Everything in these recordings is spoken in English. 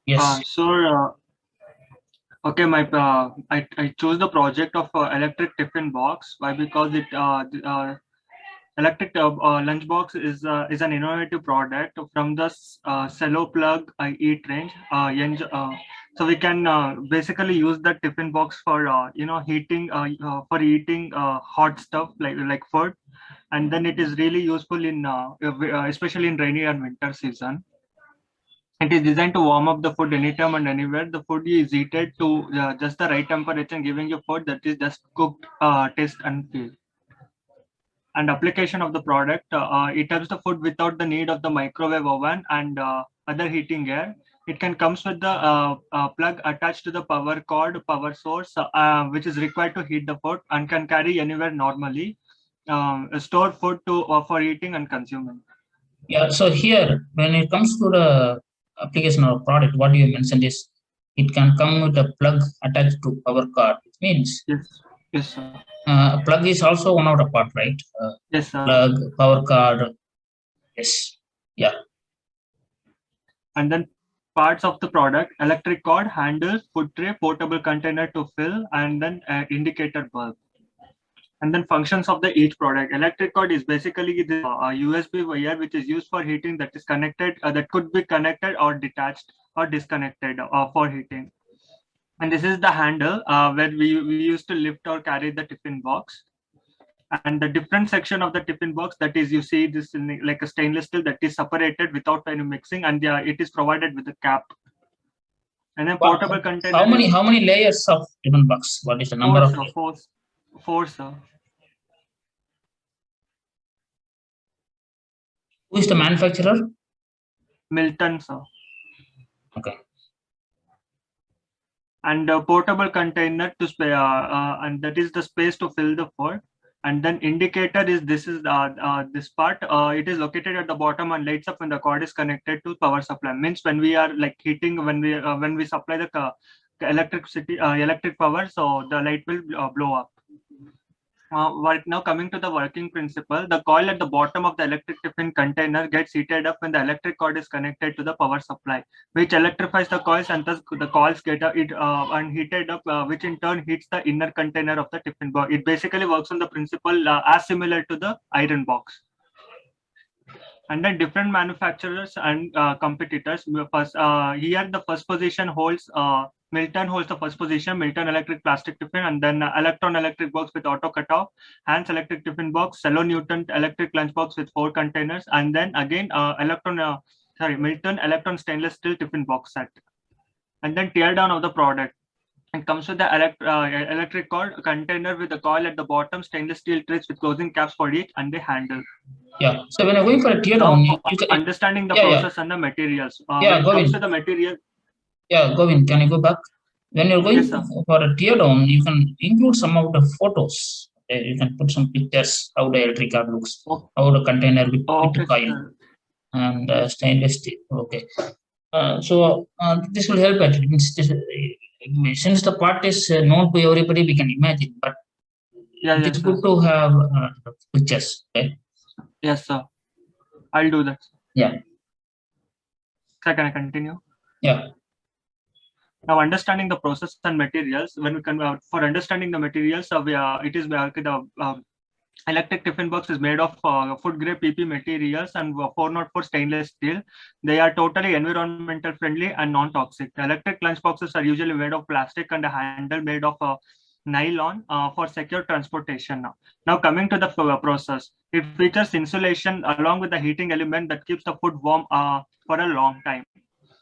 Yes. Okay, I chose the project of electric tiffin box. Why? Because electric lunchbox is an innovative product from the Cello Plug Eat range. So we can basically use the tiffin box for heating for eating hot stuff like food, and then it is really useful in especially in rainy and winter season. It is designed to warm up the food anytime and anywhere. The food is heated to just the right temperature, giving you food that is just cooked, taste and feel. And application of the product, it helps the food without the need of the microwave oven and other heating air. It can comes with the plug attached to the power cord, power source, which is required to heat the food and can carry anywhere normally. Store food to for eating and consuming. Yeah. So here, when it comes to the application or product, what you mentioned is it can come with a plug attached to power card. It means Yes, yes, sir. plug is also one of the part, right? Yes, sir. Plug, power card. Yes. Yeah. And then parts of the product: electric cord, handles, food tray, portable container to fill, and then indicator bulb. And then functions of the each product: electric cord is basically the USB wire which is used for heating, that is connected, that could be connected or detached or disconnected for heating. And this is the handle where we used to lift or carry the tiffin box. And the different section of the tiffin box, that is, you see this in like a stainless steel that is separated without any mixing, and it is provided with a cap. And then portable container. How many layers of tiffin box? What is the number of? Four, sir. Who is the manufacturer? Milton, sir. Okay. And a portable container to spare, and that is the space to fill the food. And then indicator is this part. It is located at the bottom and lights up when the cord is connected to power supply. Means when we are like heating, when we supply the electric power, so the light will blow up. Right now, coming to the working principle, the coil at the bottom of the electric tiffin container gets heated up when the electric cord is connected to the power supply, which electrifies the coils, and thus the coils get and heated up, which in turn heats the inner container of the tiffin box. It basically works on the principle as similar to the iron box. And then different manufacturers and competitors. First, here the first position holds Milton holds the first position. Milton Electric Plastic Tiffin, and then Electron Electric Box with auto cutoff, Hans Electric Tiffin Box, Cello Newton Electric Lunch Box with 4 containers, and then again Milton Electron Stainless Steel Tiffin Box set. And then tear down of the product. It comes with the electric cord container with the coil at the bottom, stainless steel trays with closing caps for each, and the handle. Yeah. So when you're going for a tear down, you can understanding the process and the materials. Comes to the material. Yeah, Govin, can you go back? When you're going for a tear down, you can include some of the photos. You can put some pictures how the electric car looks, how the container with the coil and stainless steel. Okay. So this will help. Since the part is known to everybody, we can imagine. But it's good to have pictures. Okay? Yes, sir. I'll do that. Yeah. So can I continue? Yeah. Now, understanding the process and materials. When we can for understanding the materials, the electric tiffin box is made of food grade PP materials and 404 stainless steel. They are totally environmental friendly and non-toxic. The electric lunch boxes are usually made of plastic and a handle made of nylon for secure transportation. Now coming to the process, it features insulation along with the heating element that keeps the food warm for a long time.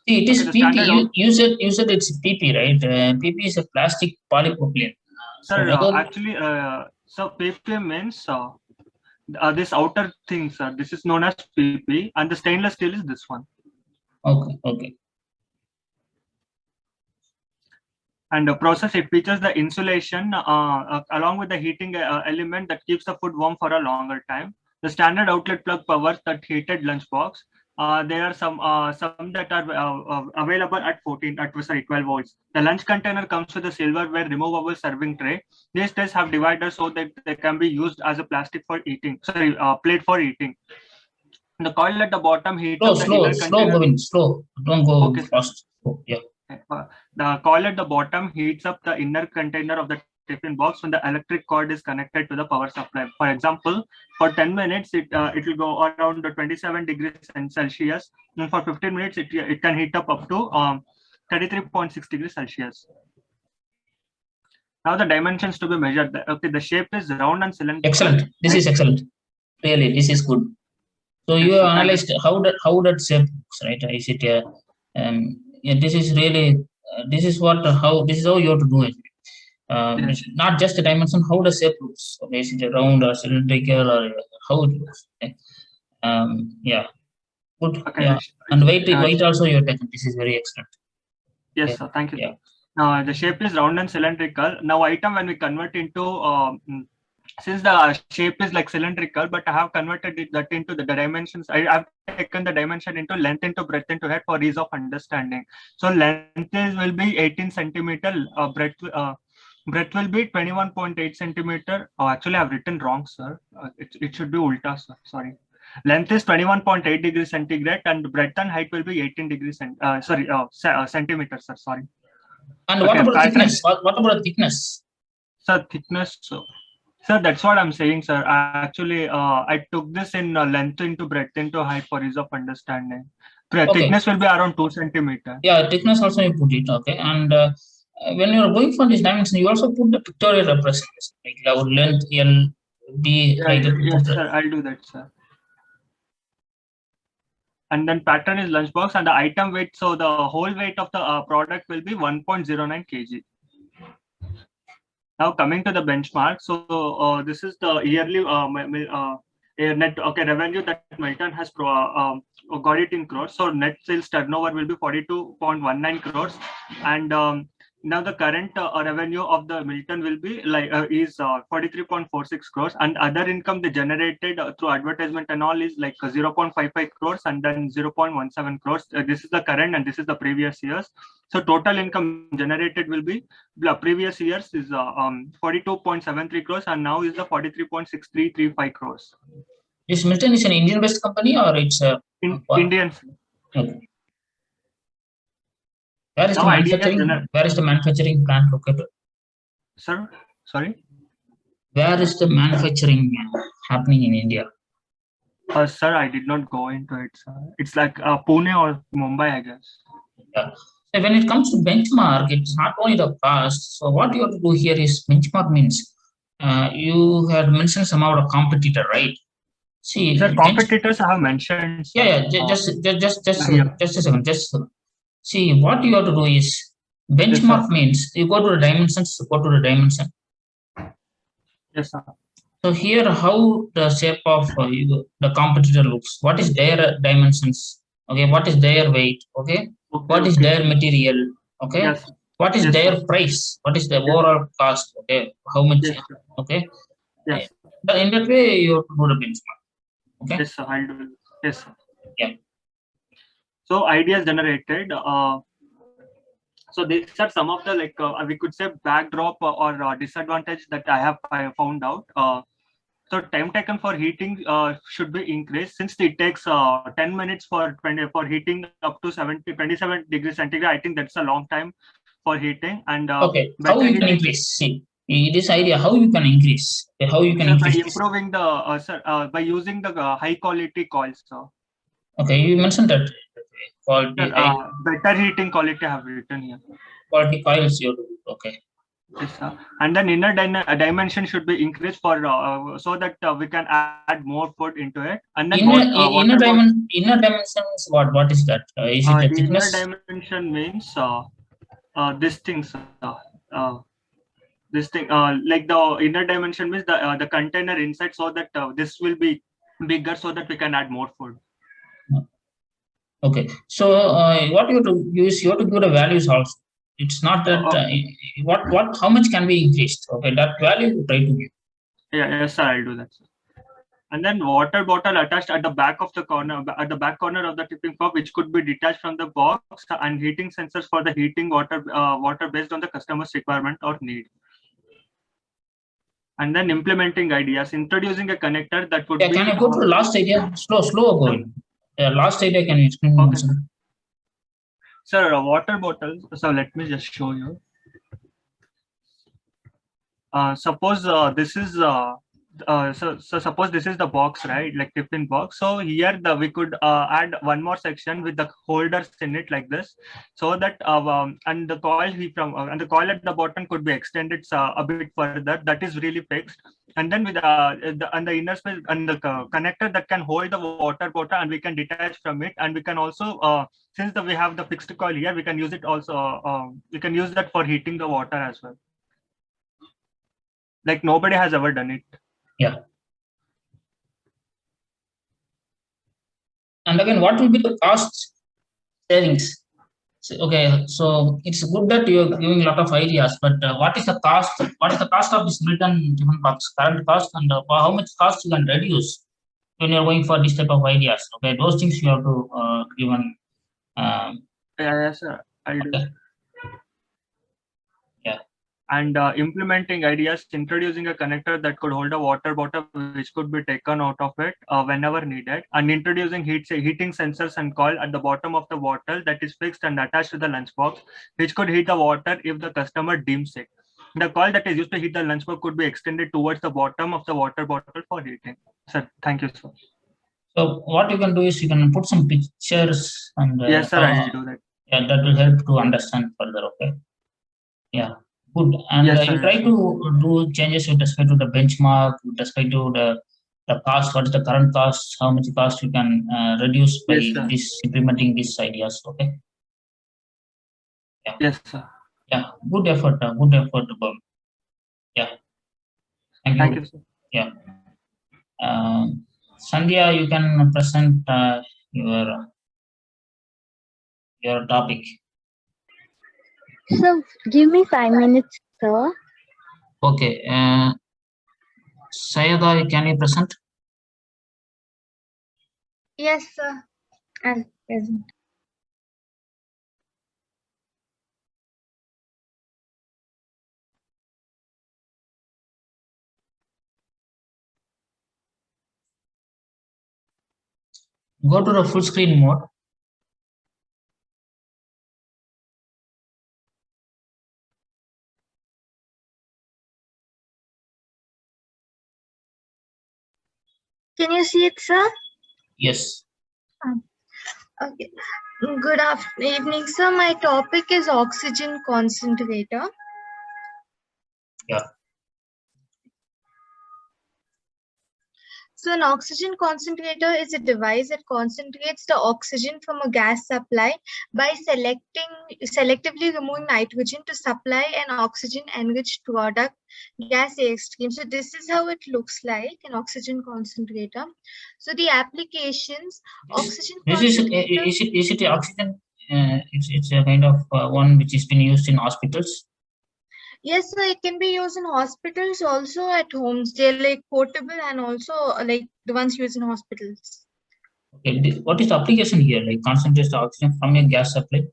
See, it is PP. You said it's PP, right? PP is a plastic polypropylene. Sir, actually, so PP means this outer thing, sir. This is known as PP, and the stainless steel is this one. Okay. Okay. And the process, it features the insulation along with the heating element that keeps the food warm for a longer time. The standard outlet plug powers that heated lunchbox. There are some that are available at 12 volts. The lunch container comes with a silverware removable serving tray. These trays have dividers so that they can be used as a plastic for eating. Plate for eating. The coil at the bottom heats slow. Don't go fast. Oh, yeah. The coil at the bottom heats up the inner container of the tiffin box when the electric cord is connected to the power supply. For example, for 10 minutes, it will go around 27 degrees Celsius. And for 15 minutes, it can heat up to 33.6 degrees Celsius. Now the dimensions to be measured. Okay, the shape is round and cylindrical. Excellent. This is excellent. Really, this is good. So you have analyzed how that shape looks, right? Is it yeah, this is really this is how you have to do it. It's not just the dimension, how the shape looks. Okay, is it round or cylindrical or how it looks? Okay. Yeah, good. Okay. Yeah, and weight also you have taken. This is very excellent. Yes, okay. Sir. Thank you. Yeah. The shape is round and cylindrical. Now, item when we convert into since the shape is like cylindrical, but I have converted that into the dimensions. I've taken the dimension into length into breadth into height for ease of understanding. So length will be 18 centimeter. Breadth will be 21.8 centimeter. Oh, actually, I've written wrong, sir. It should be ulta, sir. Sorry. Length is 21.8 degrees centigrade, and breadth and height will be 18 degrees. Centimeters, sir. Sorry. And what about thickness? What about thickness? Sir, thickness. Sir, that's what I'm saying, sir. I took this in length into breadth into height for ease of understanding. Thickness will be around 2 centimeters. Yeah, thickness also you put it, okay. And when you are going for this dimension, you also put the pictorial representation, like length, L, B. Yes, sir. I'll do that, sir. And then pattern is lunchbox and the item weight. So the whole weight of the product will be 1.09 kg. Now coming to the benchmark. So this is the yearly net revenue that Milton has got it in crores. So net sales turnover will be 42.19 crores, and now the current revenue of the Milton will be like is 43.46 crores, and other income they generated through advertisement and all is like 0.55 crores and then 0.17 crores. This is the current and this is the previous years. So total income generated will be the previous years is 42.73 crores and now is the 43.6335 crores. This Milton is an Indian-based company or it's Indian? Okay. Where is the manufacturing plant located? Sir, sorry? Where is the manufacturing happening in India? Sir, I did not go into it, sir. It's like Pune or Mumbai, I guess. Yeah. So when it comes to benchmark, it's not only the cost. So what you have to do here is benchmark means you had mentioned some of the competitor, right? See, sir, competitors I have mentioned. Sir. Yeah, just a second. See, what you have to do is benchmark yes, means you go to the dimensions, go to the dimension. Yes, sir. So here, how the shape of the competitor looks, what is their dimensions, okay, what is their weight, okay, what is their material, okay, yes, what is their price, what is the overall cost, okay, how much, okay. Yes. In that way, you have to do the benchmark, okay. Yes, sir, I'll do it. Yes, sir. Yeah. So ideas generated. So these are some of the we could say backdrop or disadvantage that I have found out. So time taken for heating should be increased since it takes 10 minutes for heating up to 27 degrees centigrade. I think that's a long time for heating. And okay, how you can increase? See, this idea how you can increase? How you can increase? By improving the by using the high quality coils. So. Okay, you mentioned that quality. Better heating quality I have written here. Quality coils you do. Okay. Yes, sir. And then inner dimension should be increased for so that we can add more food into it. And then inner dimensions. What is that? Is it the thickness? Inner dimension means this thing. This thing like the inner dimension means the container inside, so that this will be bigger, so that we can add more food. Okay, so what you have to use, you have to give the values also. It's not that how much can be increased. Okay, that value you try to give. Yeah, yes, sir, I'll do that, sir. And then water bottle attached at the back of the corner, at the back corner of the tipping cup, which could be detached from the box, and heating sensors for the heating water based on the customer's requirement or need. And then implementing ideas, introducing a connector that would be. Can you go to the last idea? Slow going. Last idea, can you explain? Okay. Sir, water bottles. So let me just show you. Suppose this is so suppose this is the box, right? Like tiffin box. So here we could add one more section with the holders in it like this, so that and the coil and the coil at the bottom could be extended a bit further. That is really fixed. And then with the inner space and the connector that can hold the water bottle, and we can detach from it, and we can also since we have the fixed coil here, we can use it also. We can use that for heating the water as well. Like nobody has ever done it. Yeah. And again, what will be the cost savings? Okay, so it's good that you're giving a lot of ideas, but what is the cost? What is the cost of this Milton tiffin box? Current cost, and how much cost you can reduce when you're going for this type of ideas? Okay, those things you have to give an. Yes, sir. I'll do. Okay. Yeah. And implementing ideas, introducing a connector that could hold a water bottle which could be taken out of it whenever needed, and introducing heating sensors and coil at the bottom of the bottle that is fixed and attached to the lunchbox, which could heat the water if the customer deems it. The coil that is used to heat the lunchbox could be extended towards the bottom of the water bottle for heating. Sir, thank you, sir. So what you can do is you can put some pictures and yes, sir, I'll do that. Yeah, that will help to understand further. Okay. Yeah. Good. And yes, you try to do changes with respect to the benchmark, with respect to the cost. What is the current cost? How much cost you can reduce by this implementing these ideas? Okay. Yeah. Yes, sir. Yeah. Good effort. Good effort. Yeah. Thank you. Thank you, sir. Yeah. Sandhya, you can present your topic. So give me 5 minutes, sir. Okay. Sayada, can you present? Yes, sir. I'm present. Go to the full screen mode. Can you see it, sir? Yes. Okay. Good evening, sir. My topic is oxygen concentrator. Yeah. So an oxygen concentrator is a device that concentrates the oxygen from a gas supply by selectively removing nitrogen to supply an oxygen-enriched product, gas airstream. So this is how it looks like, an oxygen concentrator. So the applications, oxygen concentrator. Is it oxygen? It's a kind of one which has been used in hospitals. Yes, so it can be used in hospitals, also at homes. They're like portable and also like the ones used in hospitals. Okay, what is the application here? Like concentrate the oxygen from a gas supply?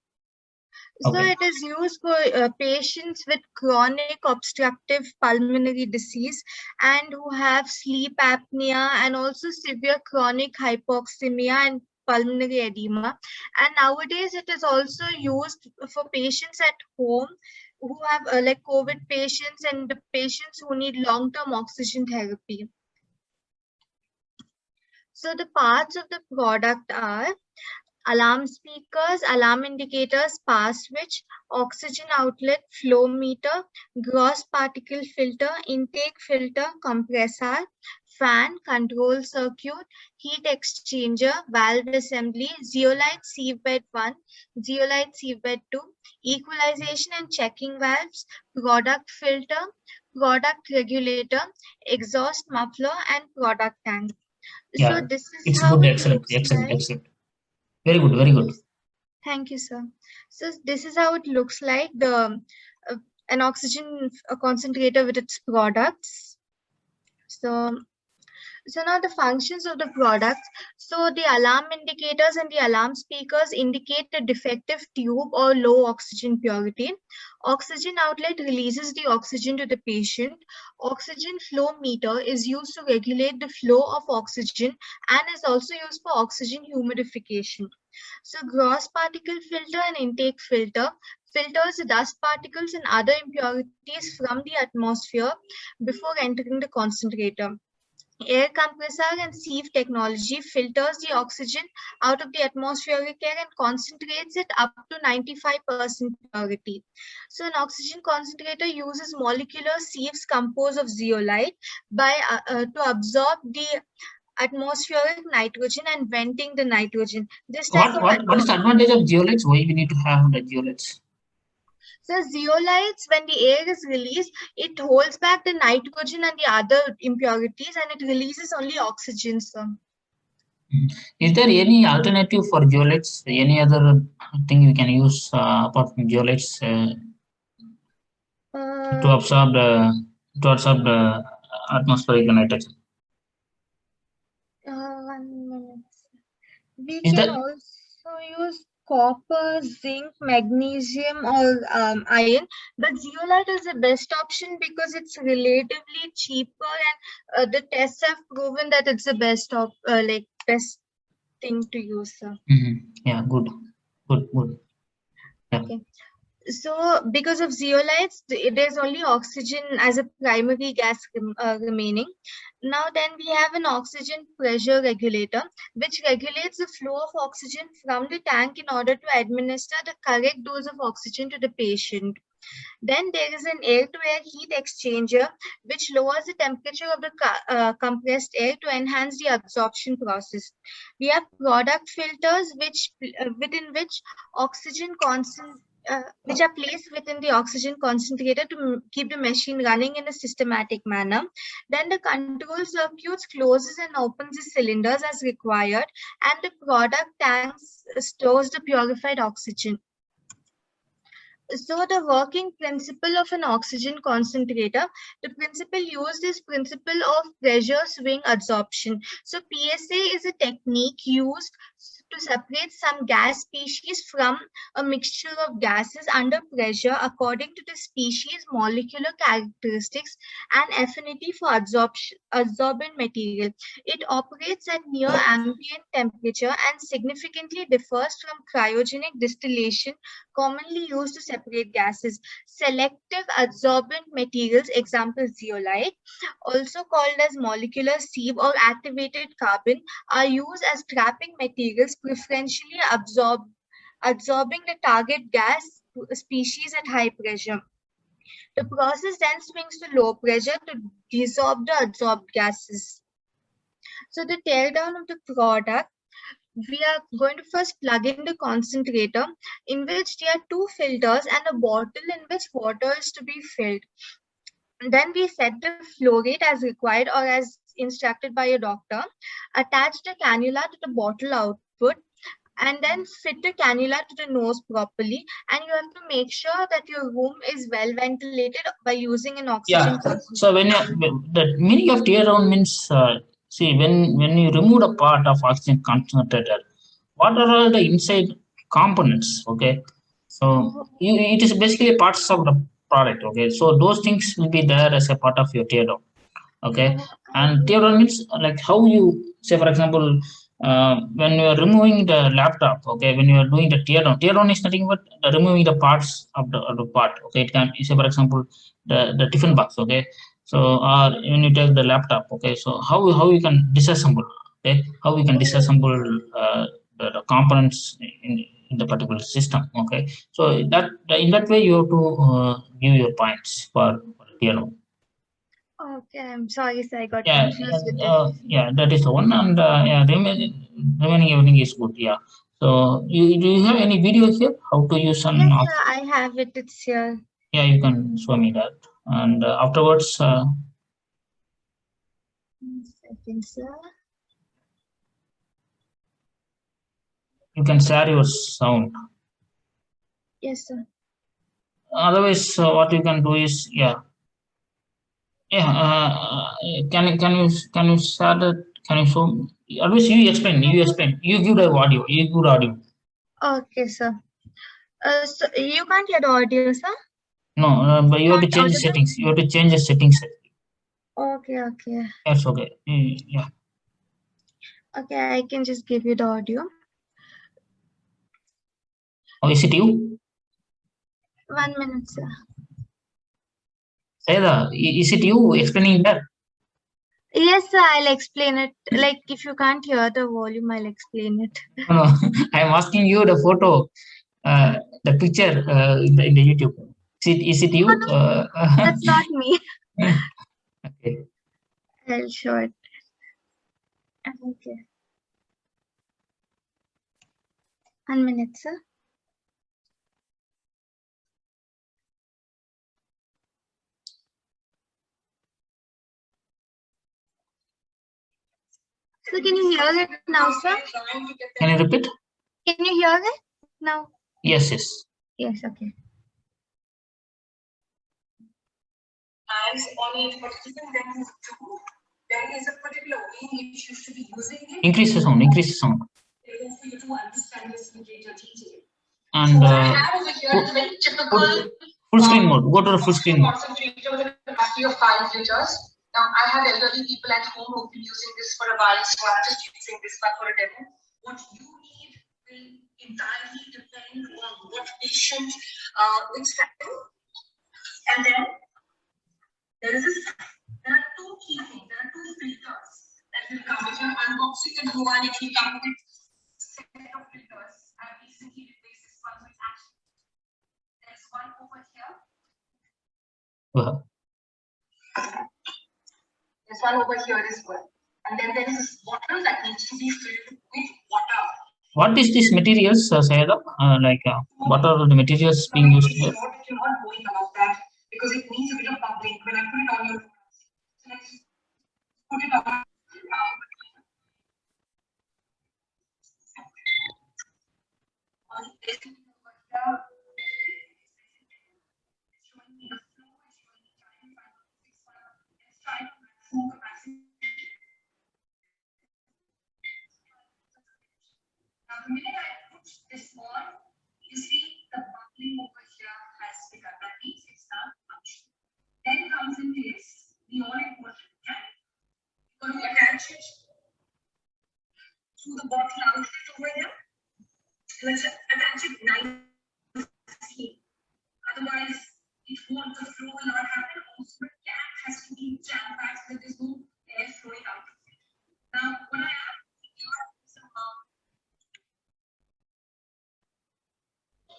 So it is used for patients with chronic obstructive pulmonary disease and who have sleep apnea and also severe chronic hypoxemia and pulmonary edema. And nowadays it is also used for patients at home who have like COVID patients and the patients who need long-term oxygen therapy. So the parts of the product are alarm speakers, alarm indicators, pass switch, oxygen outlet, flow meter, gross particle filter, intake filter, compressor, fan, control circuit, heat exchanger, valve assembly, zeolite sievebed 1, zeolite sievebed 2, equalization and checking valves, product filter, product regulator, exhaust muffler, and product tank. Yeah, so this is it's how good. it Excellent. looks Excellent. like. Excellent. Very good. Very good. Thank you, sir. So this is how it looks like, the an oxygen concentrator with its products. So So now the functions of the product. So the alarm indicators and the alarm speakers indicate the defective tube or low oxygen purity. Oxygen outlet releases the oxygen to the patient. Oxygen flow meter is used to regulate the flow of oxygen and is also used for oxygen humidification. So gross particle filter and intake filter filters the dust particles and other impurities from the atmosphere before entering the concentrator. Air compressor and sieve technology filters the oxygen out of the atmospheric air and concentrates it up to 95% purity. So an oxygen concentrator uses molecular sieves composed of zeolite to absorb the atmospheric nitrogen and venting the nitrogen. This type What is the advantage of zeolites? Why we need to have the zeolites? So zeolites, when the air is released, it holds back the nitrogen and the other impurities and it releases only oxygen. So. Is there any alternative for zeolites? Any other thing we can use apart from zeolites to absorb the atmospheric nitrogen? 1 minute. We can also use copper, zinc, magnesium, or iron, but zeolite is the best option because it's relatively cheaper, and the tests have proven that it's the best best thing to use. Yeah, good. Yeah. Okay. So because of zeolites, there's only oxygen as a primary gas remaining. Now then we have an oxygen pressure regulator, which regulates the flow of oxygen from the tank in order to administer the correct dose of oxygen to the patient. Then there is an air-to-air heat exchanger, which lowers the temperature of the compressed air to enhance the absorption process. We have product filters, within which oxygen which are placed within the oxygen concentrator to keep the machine running in a systematic manner. Then the control circuits closes and opens the cylinders as required, and the product tanks stores the purified oxygen. So the working principle of an oxygen concentrator, the principle used is principle of pressure swing adsorption. So PSA is a technique used to separate some gas species from a mixture of gases under pressure according to the species' molecular characteristics and affinity for adsorbent material. It operates at near ambient temperature and significantly differs from cryogenic distillation commonly used to separate gases. Selective adsorbent materials, example zeolite, also called as molecular sieve or activated carbon, are used as trapping materials, preferentially absorbing the target gas species at high pressure. The process then swings to low pressure to desorb the adsorbed gases. So the teardown of the product, we are going to first plug in the concentrator, in which there are 2 filters and a bottle in which water is to be filled. Then we set the flow rate as required or as instructed by a doctor, attach the cannula to the bottle output, and then fit the cannula to the nose properly. And you have to make sure that your room is well ventilated by using an oxygen concentrator. So when the meaning of tear down means, see, when you remove a part of oxygen concentrator, what are all the inside components? Okay, so it is basically parts of the product. Okay, so those things will be there as a part of your tear down. Okay, and tear down means like how you say, for example, when you are removing the laptop, okay, when you are doing the tear down is nothing but removing the parts of the part. Okay, it can say, for example, the tiffin box. Okay, so when you take the laptop. Okay, so how you can disassemble. Okay, how we can disassemble the components in the particular system. Okay, so that in that way you have to give your points for tear down. Okay, I'm sorry, sir. I got confused with it. Yeah, that is the one, and remaining everything is good. Yeah. So, do you have any video here? How to use an? Yes, sir, I have it. It's here. Yeah, you can show me that, and afterwards. 1 second, sir. You can share your sound. Yes, sir. Otherwise, what you can do is, yeah, Yeah, can you share that? Can you show? Always you explain. You explain. You give the audio. You give audio. Okay, sir. So you can't hear the audio, sir? No, but you have to Not change the audible? settings. You have to change the settings. Okay, okay. That's okay. Yeah. Okay, I can just give you the audio. Oh, is it you? 1 minute, sir. Sayada, is it you explaining that? Yes, sir, I'll explain it. Like, if you can't hear the volume, I'll explain it. No, I'm asking you the photo, the picture in the YouTube. Is it you? That's not me. Okay. I'll show it. Okay. 1 minute, sir. So can you hear it now, sir? Can you repeat? Can you hear it now? Yes, yes. Yes, okay. And on each particular then there is a particular way in which you should be using it. Increase the sound. Increase the sound. For you to understand this in greater detail. And So I have over here a very typical full screen mode. Go to the full screen mode. concentrator with a capacity of 5 liters. Now I have elderly people at home who've been using this for a while, so I'm just using this one for a demo. What you need will entirely depend on what patient is having. And then there are two key things. There are two filters that will come with your unboxing and mobile. It will come with set of filters. I recently replaced this one with action. There's one over here. There's one over here as well. And then there is this bottle that needs to be filled with water. What is this materials, Sayada? What are the materials being used here? I'm not sure if you're not knowing about that because it needs a bit of bubbling. When I put it on your so let's put it on. On this over here. Showing me the flow, showing me time, 5, 6, 1. Let's try to full capacity. Now, the minute I put this on, you see the bubbling over here has begun. That means it's now functioning. Then comes in place the all important cap. You're going to attach it to the bottle outlet over here. Let's attach it nicely. Otherwise, it won't, the flow will not happen. Also, the cap has to be jam-packed so there's no air flowing out of it. Now, what I have here is some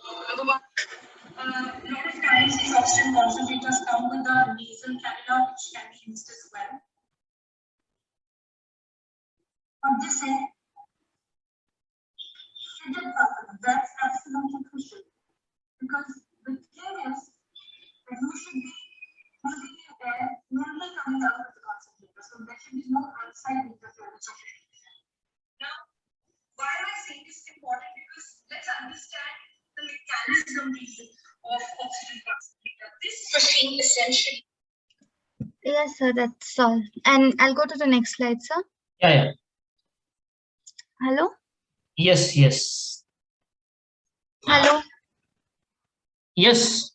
a lot of times these oxygen concentrators come with a nasal cannula which can be used as well. On this end, that's absolutely crucial because the thing is that you should be using the air normally coming out of the concentrator, so there should be no outside interference of it. Now, why am I saying this is important? Because let's understand the mechanism of oxygen concentrator. This machine essentially. Yes, sir, that's all. And I'll go to the next slide, sir. Yeah. Hello? Yes. Hello? Yes.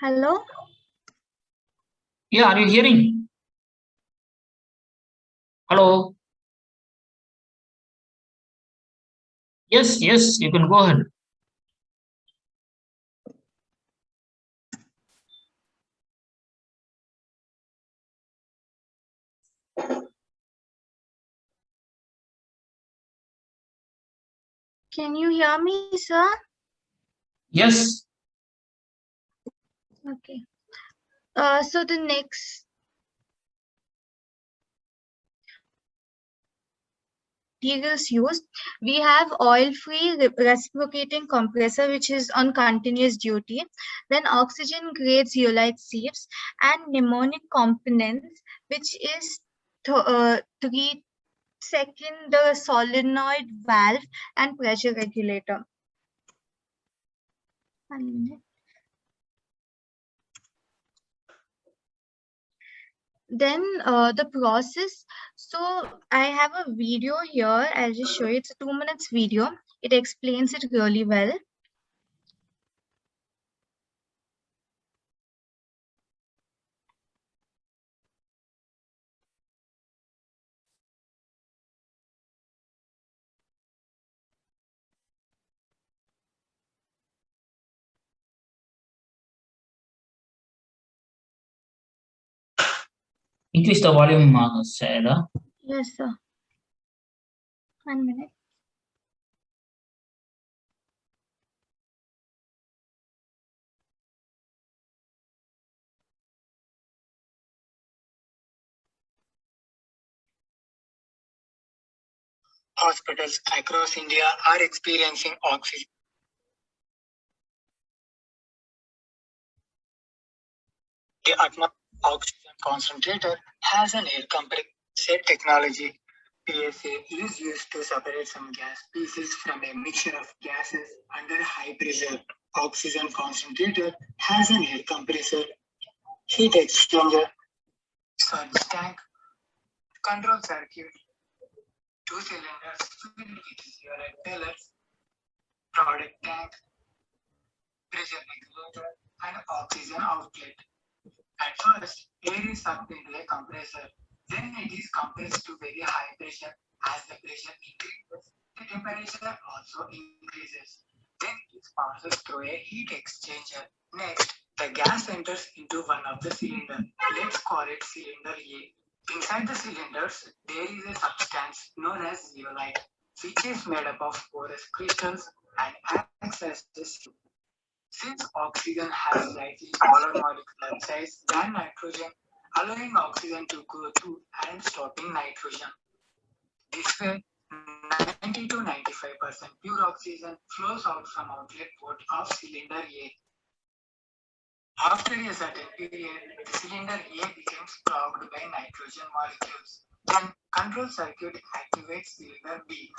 Hello? Yeah, are you hearing? Hello? Yes, you can go ahead. Can you hear me, sir? Yes. Okay. So the next materials used, we have oil-free reciprocating compressor, which is on continuous duty, then oxygen-grade zeolite sieves, and mnemonic components, which is 3-second the solenoid valve and pressure regulator. 1 minute. Then the process. So I have a video here. I'll just show you. It's a 2 minutes video. It explains it really well. Increase the volume, Sarah. Yes, sir. 1 minute. Hospitals across India are experiencing oxygen. The Atma oxygen concentrator has an air compressor technology. PSA is used to separate some gas pieces from a mixture of gases under high pressure. Oxygen concentrator has an air compressor, heat exchanger, surge tank, control circuit, 2 cylinders filled with fuel pellets, product tank, pressure regulator, and oxygen outlet. At first, air is sucked into a compressor. Then it is compressed to very high pressure. As the pressure increases, the temperature also increases. Then it passes through a heat exchanger. Next, the gas enters into one of the cylinders. Let's call it cylinder A. Inside the cylinders, there is a substance known as zeolite, which is made up of porous crystals and acts as a seal. Since oxygen has slightly smaller molecular size than nitrogen, allowing oxygen to go through and stopping nitrogen. This way, 90 to 95% pure oxygen flows out from outlet port of cylinder A. After a certain period, the cylinder A becomes clogged by nitrogen molecules. Then, control circuit activates cylinder B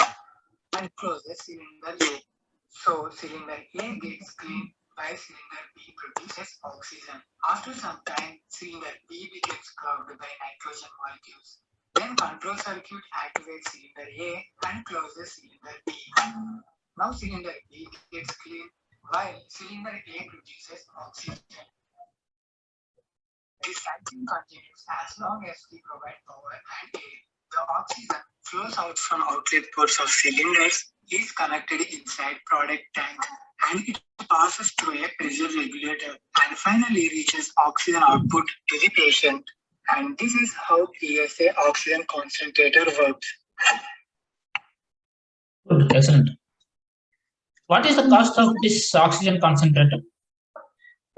and closes cylinder A. So, cylinder A gets cleaned while cylinder B produces oxygen. After some time, cylinder B becomes clogged by nitrogen molecules. Then control circuit activates cylinder A and closes cylinder B. Now cylinder B gets cleaned while cylinder A produces oxygen. This cycle continues as long as we provide power and air. The oxygen flows out from outlet ports of cylinders, is connected inside product tank, and it passes through a pressure regulator and finally reaches oxygen output to the patient. And this is how PSA oxygen concentrator works. Good, excellent. What is the cost of this oxygen concentrator?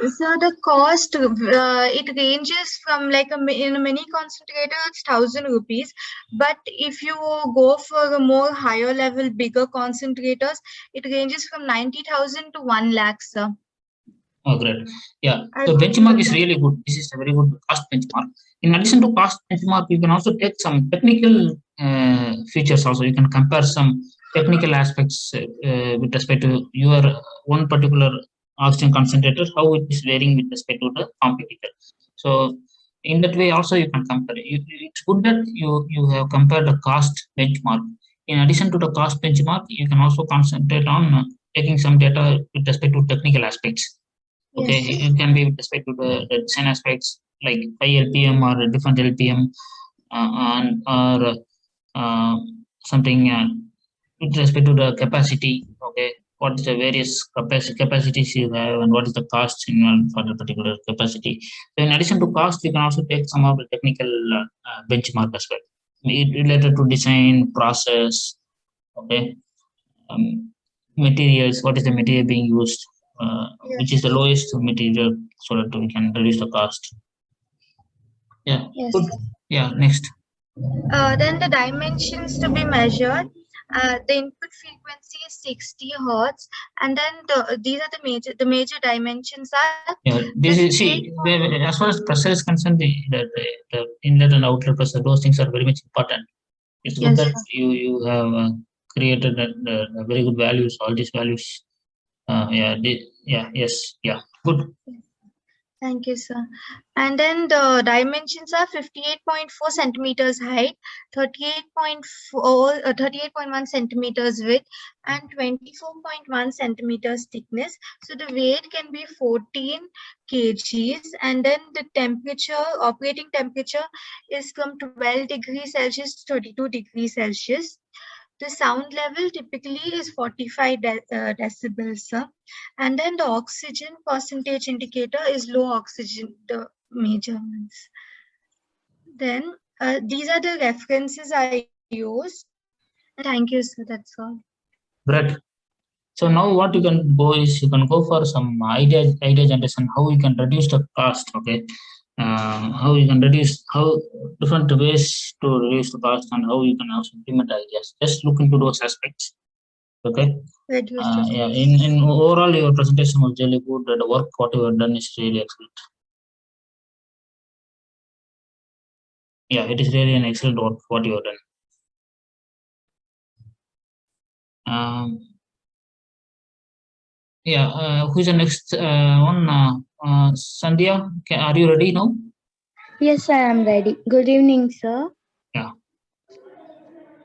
So the cost, it ranges from like in a mini concentrator, it's 1,000 rupees. But if you go for a more higher level, bigger concentrators, it ranges from 90,000 to 1 lakh, sir. Oh, great. Yeah, so benchmark is really good. This is a very good cost benchmark. In addition to cost benchmark, you can also take some technical features also. You can compare some technical aspects with respect to your one particular oxygen concentrator, how it is varying with respect to the competitor. So in that way also you can compare. It's good that you have compared the cost benchmark. In addition to the cost benchmark, you can also concentrate on taking some data with respect to technical aspects. Okay, Yes. it can be with respect to the design aspects like high LPM or a different LPM or something with respect to the capacity. Okay, what is the various capacities you have and what is the cost involved for the particular capacity. So in addition to cost, you can also take some of the technical benchmark as well. It related to design process. Okay, materials. What is the material being used? Which is the lowest material, so that we can reduce the cost. Yeah. Yes. Good. Yeah. Next. Then the dimensions to be measured. The input frequency is 60 hertz, and then these are the major dimensions are. Yeah. This is as far as pressure is concerned, the inlet and outlet pressure, those things are very much important. It's good that you have created the very good values. All these values. Yeah. Yes. Yeah. Good. Thank you, sir. And then the dimensions are 58.4 centimeters height, 38.1 centimeters width, and 24.1 centimeters thickness. So the weight can be 14 kgs. And then the temperature, operating temperature is from 12 degrees Celsius to 32 degrees Celsius. The sound level typically is 45 decibels, sir. And then the oxygen percentage indicator is low oxygen, the measurements. Then these are the references I used. Thank you, sir. That's all. Great. So now what you can go is you can go for some idea generation, how you can reduce the cost. Okay. How you can reduce, how different ways to reduce the cost, and how you can also implement ideas. Just look into those aspects. Okay. Reduce the Yeah. cost. In overall, your presentation was really good. The work what you have done is really excellent. Yeah, it is really an excellent work what you have done. Yeah. Who's the next one? Sandhya, are you ready now? Yes, I am ready. Good evening, sir. Yeah.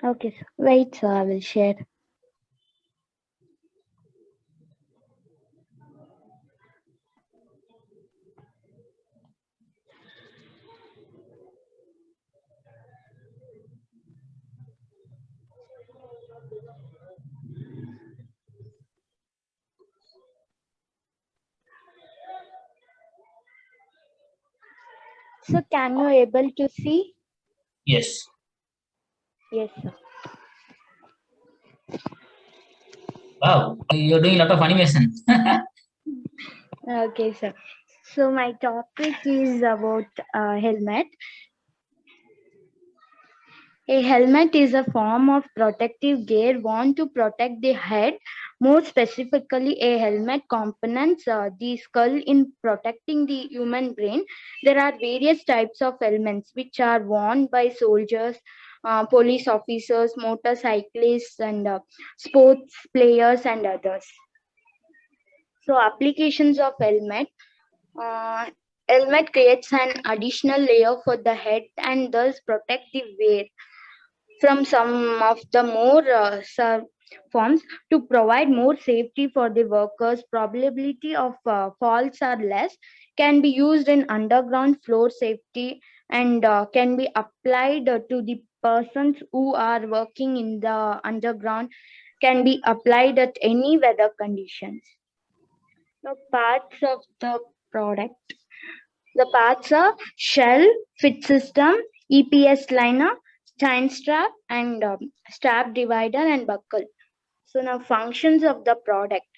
Okay, sir. Wait, sir. I will share. So, can you able to see? Yes. Yes, sir. Wow, you're doing a lot of animation. Okay, sir. So, my topic is about helmet. A helmet is a form of protective gear worn to protect the head. More specifically, a helmet components the skull in protecting the human brain. There are various types of helmets which are worn by soldiers, police officers, motorcyclists, and sports players and others. So, applications of helmet. Uh, Helmet creates an additional layer for the head and thus protect the wearer from some of the more forms to provide more safety for the workers. Probability of falls are less, can be used in underground floor safety, and can be applied to the persons who are working in the underground, can be applied at any weather conditions. The parts of the product. The parts are shell, fit system, EPS liner, chain strap, and strap divider and buckle. So now functions of the product.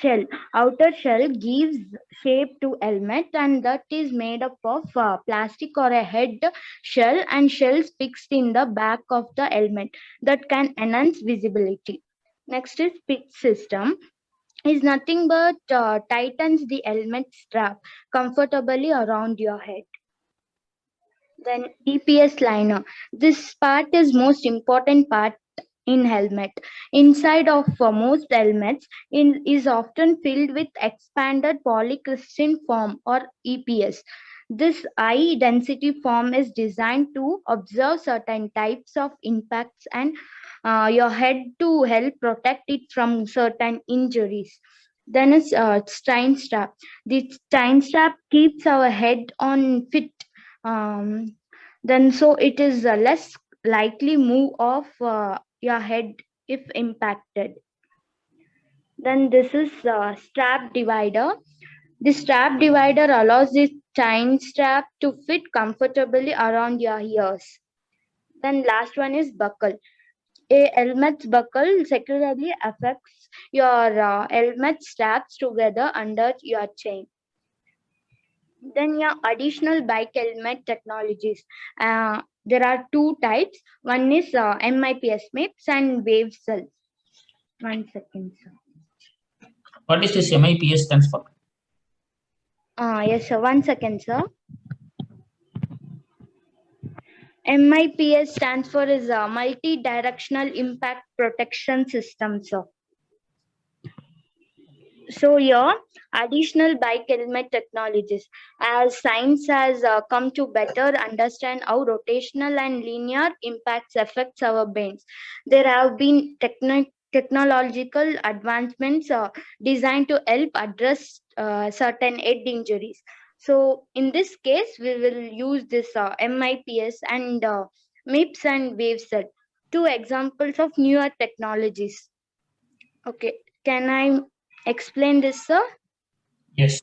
Shell. Outer shell gives shape to helmet, and that is made up of plastic or a head shell and shells fixed in the back of the helmet that can enhance visibility. Next is fit system. Is nothing but tightens the helmet strap comfortably around your head. Then EPS liner. This part is most important part in helmet. Inside of most helmets is often filled with expanded polycrystalline foam or EPS. This high density foam is designed to absorb certain types of impacts and your head to help protect it from certain injuries. Then is chain strap. The chain strap keeps our head on fit. Then so it is less likely move off your head if impacted. Then this is strap divider. The strap divider allows the chain strap to fit comfortably around your ears. Then last one is buckle. A helmet buckle securely affects your helmet straps together under your chain. Then your additional bike helmet technologies. There are two types. One is MIPS MIPS and wave cell. 1 second, sir. What is this MIPS stands for? Yes, sir. 1 second, sir. MIPS stands for is a multi-directional impact protection system, sir. So here, additional bike helmet technologies. As science has come to better understand how rotational and linear impacts affects our brains, there have been technological advancements designed to help address certain head injuries. So in this case, we will use this MIPS and MIPS and WaveCell, two examples of newer technologies. Okay, can I explain this, sir? Yes.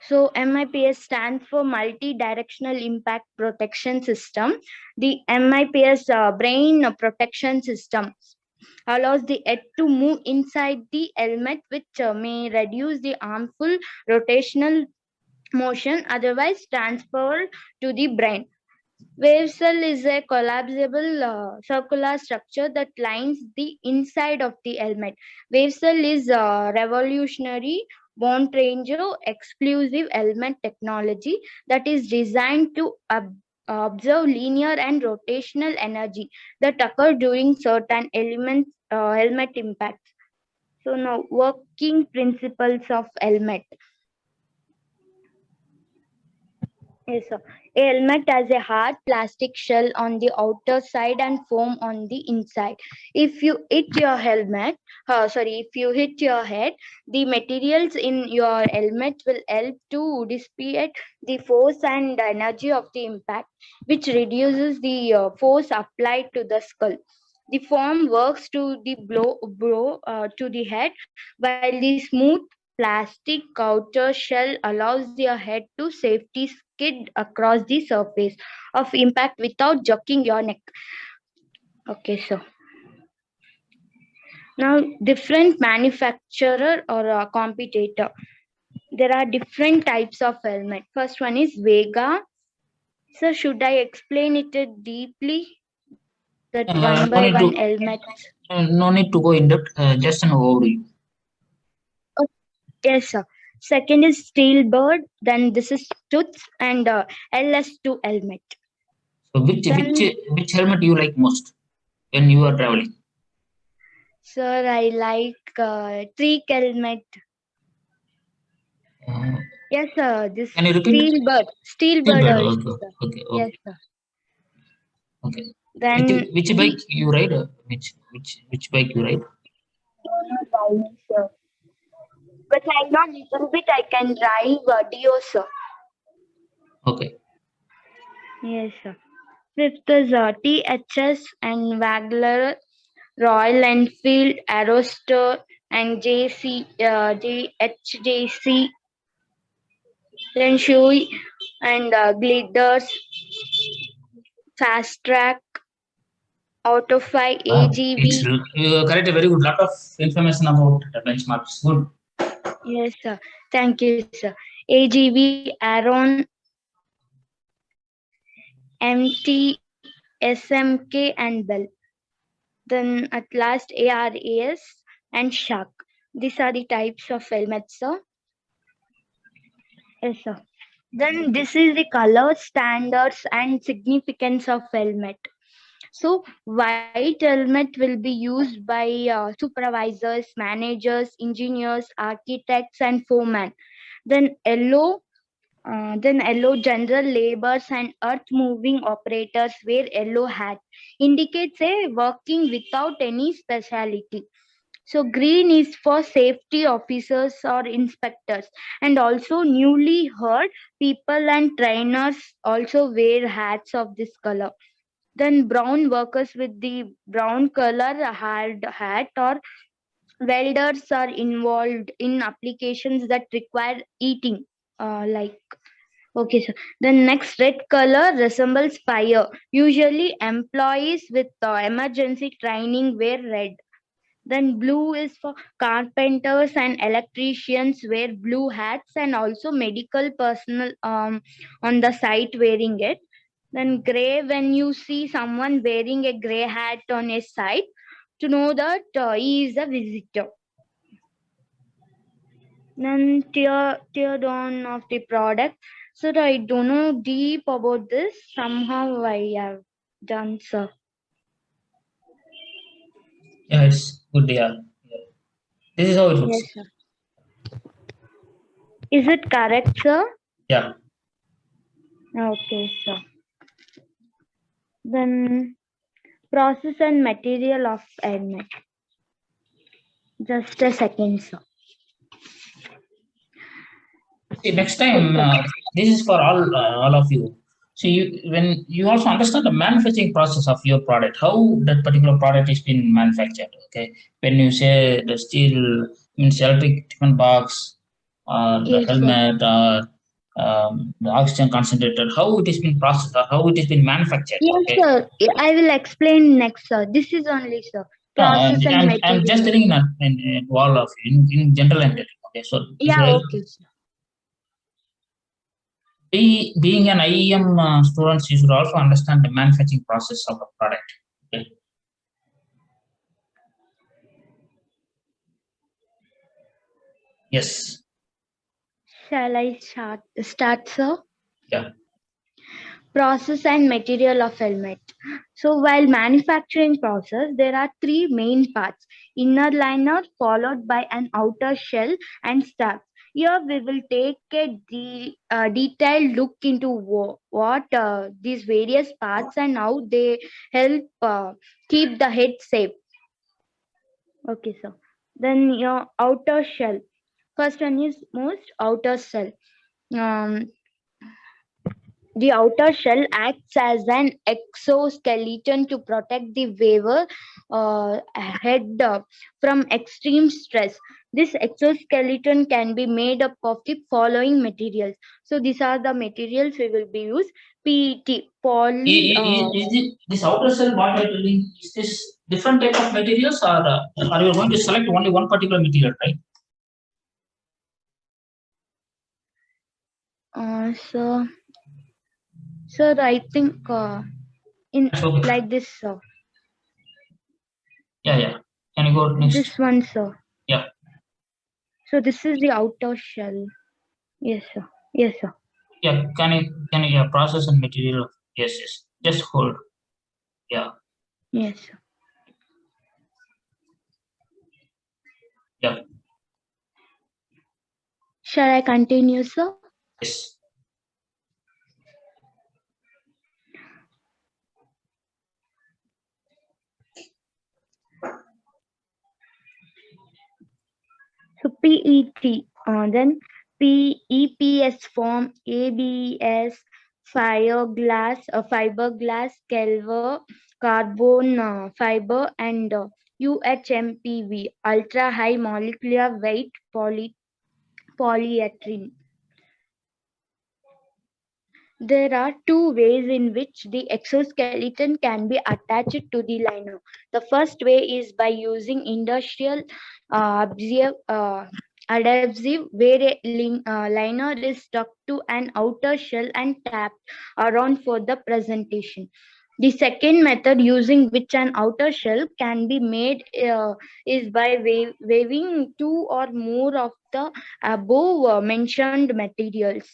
So MIPS stands for Multi-Directional Impact Protection System. The MIPS brain protection system allows the head to move inside the helmet, which may reduce the harmful rotational motion otherwise transferred to the brain. Wave cell is a collapsible circular structure that lines the inside of the helmet. Wave cell is revolutionary bond ranger exclusive helmet technology that is designed to observe linear and rotational energy that occur during certain helmet impacts. So now working principles of helmet. Yes, sir. A helmet has a hard plastic shell on the outer side and foam on the inside. If you hit your if you hit your head, the materials in your helmet will help to dissipate the force and energy of the impact, which reduces the force applied to the skull. The foam works to the blow to the head, while the smooth plastic outer shell allows your head to safety skid across the surface of impact without jerking your neck. Okay, so now different manufacturer or competitor. There are different types of helmet. First one is Vega. So should I explain it deeply? That one No by need one to helmets. no need to go in depth. Just an overview. Yes, sir. Second is Steelbird. Then this is Toots and LS2 helmet. So Then, which helmet you like most when you are traveling? sir, I like Tree helmet. Yes, sir. This Can you repeat? Steelbird. Steelbird Steelbird. also, sir. Okay. Yes, sir. Okay. Then Which bike you ride? Which bike you ride? driving, sir. But I know little bit I can drive Dio, sir. Okay. Yes, sir. Fifth is THS and Wagler, Royal Enfield, Aeroster, and JHJC, then Shui and Glitters, Fast Track, Autofy, Wow. AGV. You correct a very good lot of information about the benchmarks. Good. Yes, sir. Thank you, sir. AGV, Aron, MT, SMK, and Bell. Then at last ARAS and Shark. These are the types of helmets, sir. Yes, sir. Then this is the color standards and significance of helmet. So white helmet will be used by supervisors, managers, engineers, architects, and foremen. Then yellow general laborers and earth moving operators wear yellow hat, indicates a working without any specialty. So green is for safety officers or inspectors, and also newly hired people and trainers also wear hats of this color. Then brown workers with the brown color hard hat or welders are involved in applications that require eating. Like okay, sir. The next red color resembles fire. Usually employees with emergency training wear red. Then blue is for carpenters and electricians wear blue hats, and also medical personnel on the site wearing it. Then gray, when you see someone wearing a gray hat on a site, to know that he is a visitor. Then tear down of the product. So I don't know deep about this. Somehow I have done so. Yeah, it's good. Yeah. This is how it looks. Yes, sir. Is it correct, sir? Yeah. Okay, sir. Then process and material of helmet. Just a second, sir. See, next time, this is for all of you. So when you also understand the manufacturing process of your product, how that particular product is being manufactured. Okay, when you say the steel means electric tiffin box, the Yes, sir. helmet, the oxygen concentrator, how it is being processed or how it is being manufactured. Yes, Okay, sir. I will explain next, sir. This is only, sir. no, Process and I'm material. just telling in all of you in general. I'm telling. Okay, so Yeah, okay, sir. Being an IEM student, you should also understand the manufacturing process of a product. Okay. Yes. Shall I start, sir? Yeah. Process and material of helmet. So while manufacturing process, there are three main parts: inner liner followed by an outer shell and straps. Here we will take a detailed look into what these various parts and how they help keep the head safe. Okay, sir. Then your outer shell. First one is most outer shell. Um, The outer shell acts as an exoskeleton to protect the weaver head from extreme stress. This exoskeleton can be made up of the following materials. So these are the materials we will be used. PET, poly. This outer cell, what you're doing, is this different type of materials, or are you going to select only one particular material, right? So, sir, I think in Okay. like this, sir. Yeah. Can you go next? This one, sir. Yeah. So this is the outer shell. Yes, sir. Yes, sir. Yeah. Can you process and material? Yes. Just hold. Yeah. Yes, sir. Yeah. Shall I continue, sir? Yes. So PET, then PEPS form, ABS, fiberglass, carbon fiber, and UHMPV, ultra high molecular weight polyethylene. There are two ways in which the exoskeleton can be attached to the liner. The first way is by using industrial adhesive, where a liner is stuck to an outer shell and tapped around for the presentation. The second method, using which an outer shell can be made, is by waving two or more of the above mentioned materials.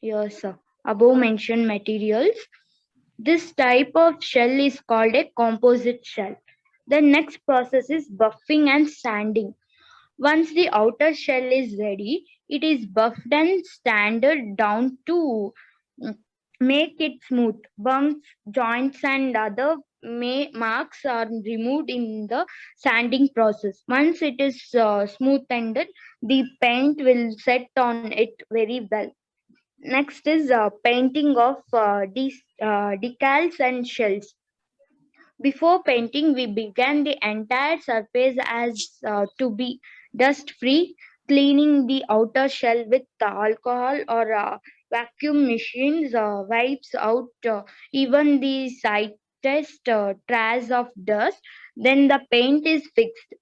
Yes, sir. Above mentioned materials. This type of shell is called a composite shell. The next process is buffing and sanding. Once the outer shell is ready, it is buffed and sanded down to make it smooth. Bumps, joints, and other marks are removed in the sanding process. Once it is smoothened, the paint will set on it very well. Next is painting of decals and shells. Before painting, we began the entire surface as to be dust free, cleaning the outer shell with alcohol or vacuum machines wipes out even the slightest trace of dust. Then the paint is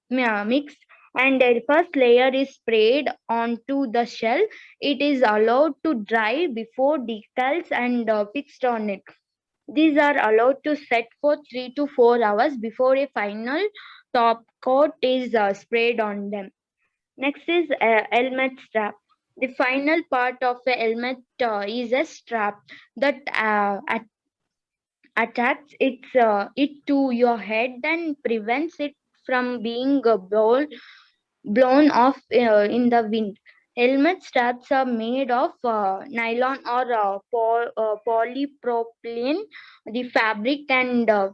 mixed, and the first layer is sprayed onto the shell. It is allowed to dry before decals and fixed on it. These are allowed to set for 3 to 4 hours before a final top coat is sprayed on them. Next is helmet strap. The final part of a helmet is a strap that attach it to your head and prevents it from being blown off in the wind. Helmet straps are made of nylon or polypropylene. The fabric and the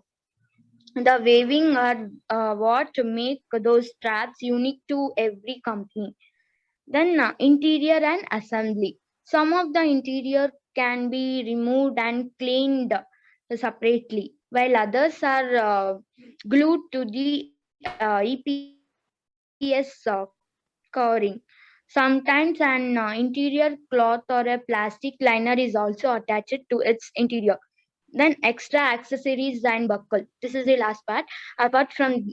weaving are what make those straps unique to every company. Then interior and assembly. Some of the interior can be removed and cleaned separately, while others are glued to the EPS covering. Sometimes an interior cloth or a plastic liner is also attached to its interior. Then extra accessories and buckle. This is the last part. Apart from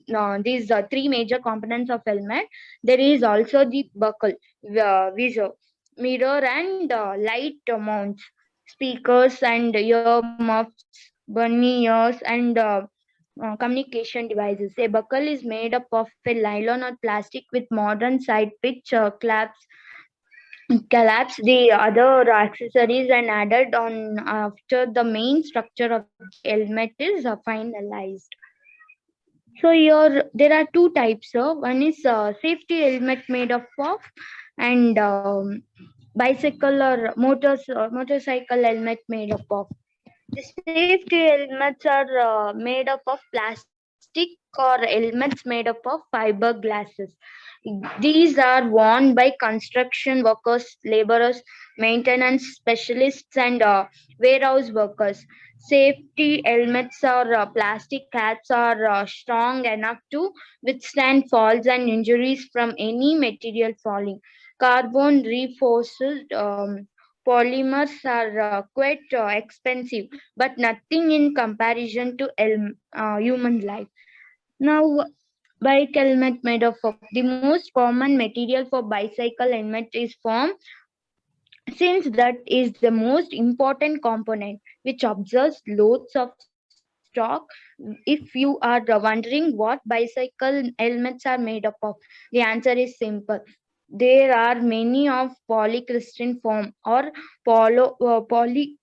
these three major components of helmet, there is also the buckle, visor, mirror, and light mounts, speakers and ear muffs, bunny ears, and communication devices. A buckle is made up of a nylon or plastic with modern side pitch collapse the other accessories and added on after the main structure of the helmet is finalized. So here there are two types. One is safety helmet made up of and bicycle or motorcycle helmet made up of. The safety helmets are made up of plastic or helmets made up of fiber glasses. These are worn by construction workers, laborers, maintenance specialists, and warehouse workers. Safety helmets or plastic hats are strong enough to withstand falls and injuries from any material falling. Carbon reinforced polymers are quite expensive, but nothing in comparison to human life. Now, bike helmet made of the most common material for bicycle helmet is foam, since that is the most important component which absorbs loads of stock. If you are wondering what bicycle helmets are made up of, the answer is simple. There are many of polycrystalline foam or polycarbonate.